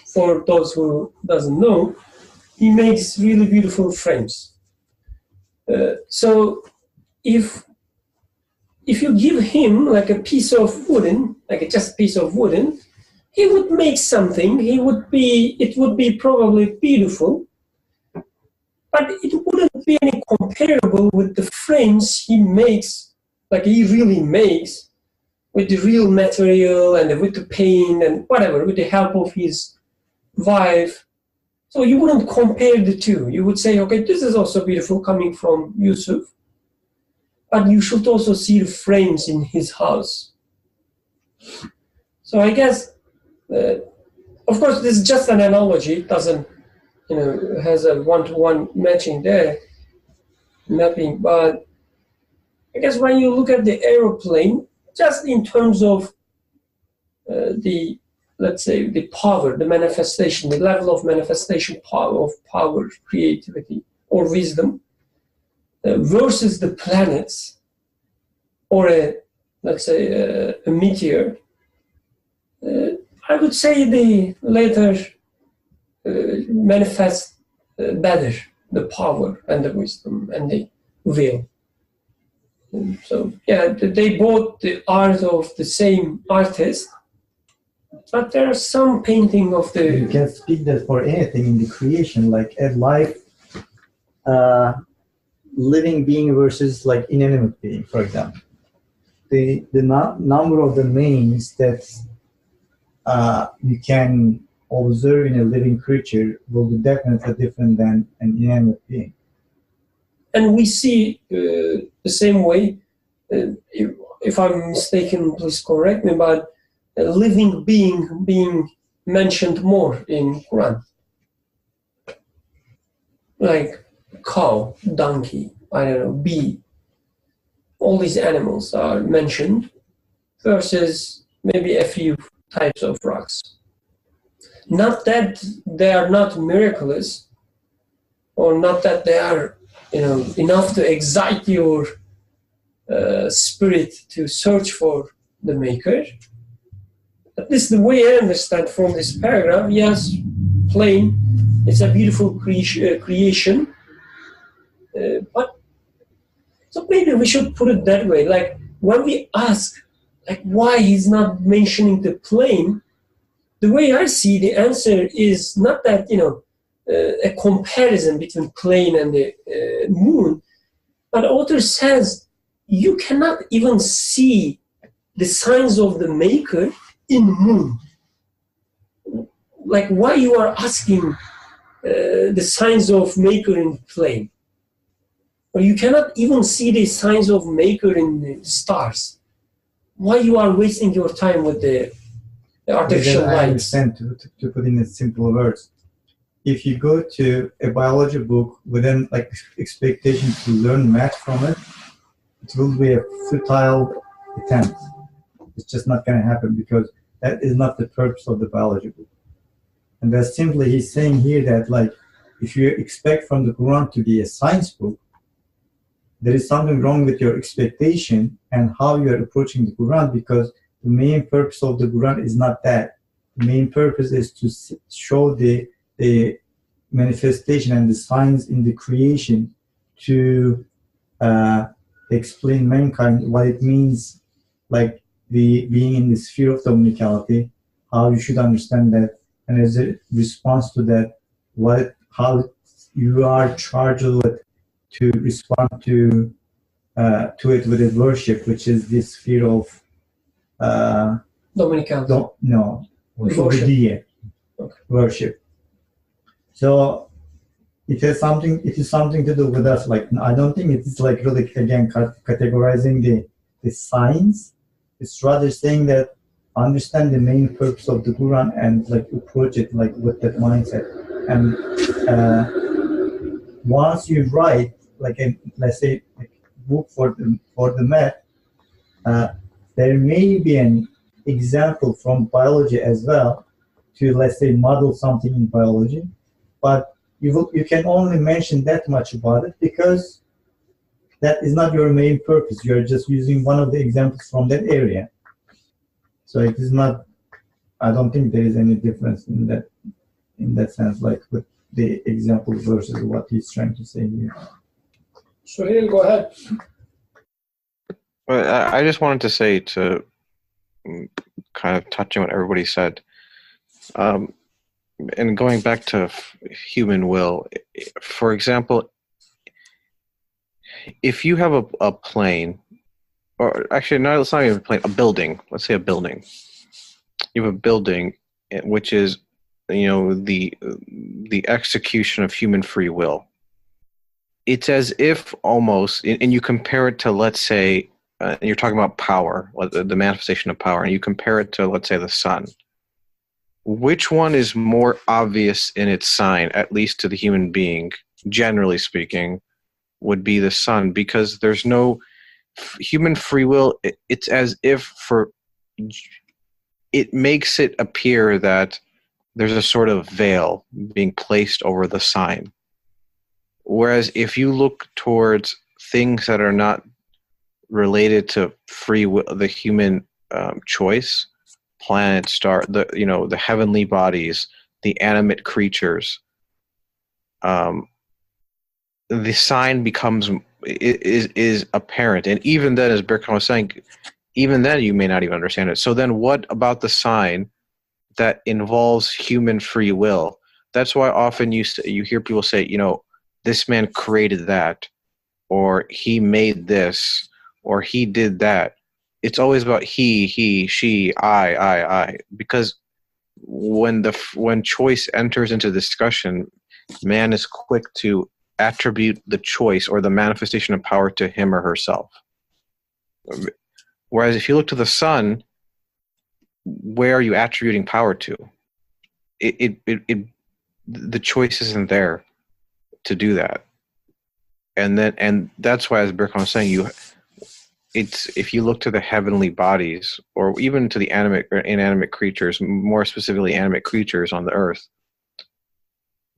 For those who doesn't know, he makes really beautiful frames. So, if you give him like a piece of wooden, like just a piece of wooden, he would make something. It would be probably beautiful, but it wouldn't be any comparable with the frames he makes, like he really makes, with the real material and with the paint and whatever, with the help of his wife. So you wouldn't compare the two. You would say, okay, this is also beautiful coming from Yusuf, but you should also see the frames in his house. So I guess, of course, this is just an analogy. It doesn't, has a one-to-one matching there, mapping. But I guess when you look at the aeroplane, just in terms of let's say, the power, the manifestation, the level of manifestation power, creativity, or wisdom, versus the planets, or let's say a meteor, I would say the latter manifest better the power and the wisdom and the will. And so yeah, they both the art of the same artist, but there are some painting of the. You can speak that for anything in the creation, like a life, living being versus like inanimate being, for example. The number of domains that you can observe in a living creature will be definitely different than an inanimate being. And we see the same way, if I'm mistaken, please correct me, but a living being being mentioned more in Quran. Like cow, donkey, I don't know, bee. All these animals are mentioned versus maybe a few types of rocks. Not that they are not miraculous, or not that they are, enough to excite your spirit to search for the maker. At least the way I understand from this paragraph, yes, plain, it's a beautiful creation, but so maybe we should put it that way. Like when we ask, like why he's not mentioning the plane, the way I see the answer is not that a comparison between plane and the moon, but author says you cannot even see the signs of the maker in moon. Like why you are asking the signs of maker in plane? Or you cannot even see the signs of maker in the stars. Why you are wasting your time with the artificial light? I understand, to put in simple words. If you go to a biology book with an expectation to learn math from it, it will be a futile attempt. It's just not going to happen, because that is not the purpose of the biology book. And that's simply, he's saying here that if you expect from the Quran to be a science book, there is something wrong with your expectation and how you are approaching the Quran, because the main purpose of the Quran is not that. The main purpose is to show the manifestation and the signs in the creation, to explain mankind what it means like the being in the sphere of dominicality, how you should understand that, and as a response to that, how you are charged with to respond to it with a worship, which is this sphere of Dominican. no, Worship. ubudiyya, Okay. worship. So it is something to do with us. Like, I don't think it's like really, again, categorizing the signs. It's rather saying that understand the main purpose of the Quran and like approach it like with that mindset. And once you write like let's say like book for the math, there may be an example from biology as well to, let's say, model something in biology, but you can only mention that much about it because that is not your main purpose. You're just using one of the examples from that area. So it is not, I don't think there is any difference in that sense, like with the example versus what he's trying to say here. Suhail, go ahead. Well, I just wanted to say, to kind of touch on what everybody said, and going back to human will, for example, if you have a plane, or actually, no, it's not even a plane, a building. Let's say a building. You have a building, which is, the execution of human free will. It's as if almost, and you compare it to, let's say, you're talking about power, the manifestation of power, and you compare it to, let's say, the sun. Which one is more obvious in its sign, at least to the human being, generally speaking, would be the sun, because there's no human free will. It's as if it makes it appear that there's a sort of veil being placed over the sign. Whereas if you look towards things that are not related to free will, the human choice, planets, the heavenly bodies, the animate creatures, the sign is apparent. And even then, as Birkan was saying, even then you may not even understand it. So then what about the sign that involves human free will? That's why often you hear people say, this man created that, or he made this, or he did that. It's always about he, she, I, because when choice enters into discussion, man is quick to attribute the choice or the manifestation of power to him or herself. Whereas if you look to the sun, where are you attributing power to? The choice isn't there to do that. And that's why, as Birkan was saying, if you look to the heavenly bodies, or even to the animate or inanimate creatures, more specifically animate creatures on the earth,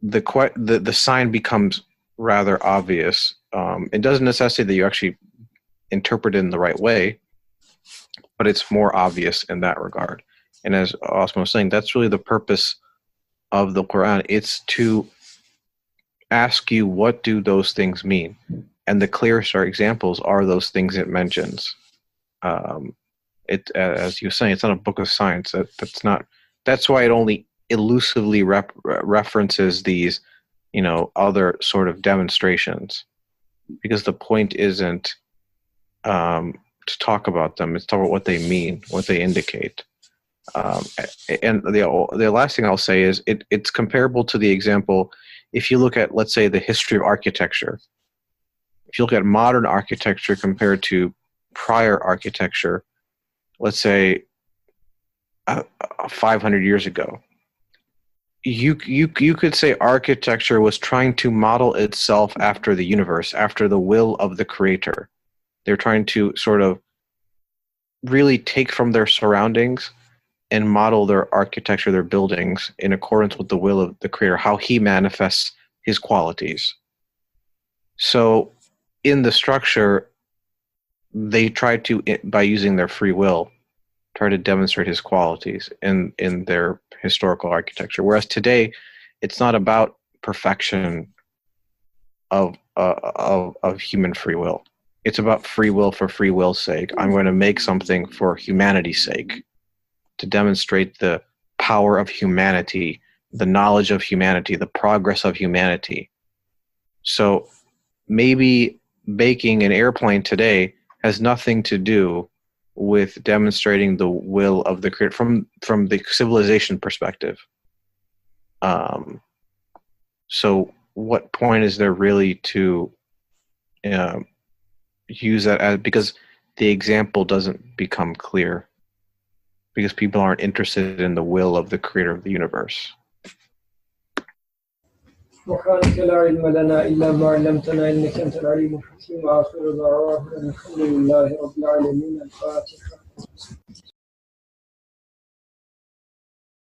the sign becomes rather obvious. It doesn't necessitate that you actually interpret it in the right way, but it's more obvious in that regard. And as Osman was saying, that's really the purpose of the Quran. It's to ask you, what do those things mean? And the clearest examples are those things it mentions. As you were saying, it's not a book of science. That's why it only elusively references these, other sort of demonstrations, because the point isn't to talk about them. It's to talk about what they mean, what they indicate. And the last thing I'll say is it's comparable to the example. If you look at, let's say, the history of architecture, if you look at modern architecture compared to prior architecture, let's say 500 years ago, you could say architecture was trying to model itself after the universe, after the will of the creator. They're trying to sort of really take from their surroundings and model their architecture, their buildings, in accordance with the will of the creator, how he manifests his qualities. So in the structure, they try to, by using their free will, try to demonstrate his qualities in their historical architecture. Whereas today, it's not about perfection of human free will. it's about free will for free will's sake. I'm going to make something for humanity's sake to demonstrate the power of humanity, the knowledge of humanity, the progress of humanity. So maybe baking an airplane today has nothing to do with demonstrating the will of the creator from the civilization perspective. So what point is there really to use that as, because the example doesn't become clear, because people aren't interested in the will of the creator of the universe. سبحانك لا علم لنا إلا ما علمتنا إنك أنت العليم الحكيم. آخر دعوانا الحمد لله رب العالمين. الفاتحة.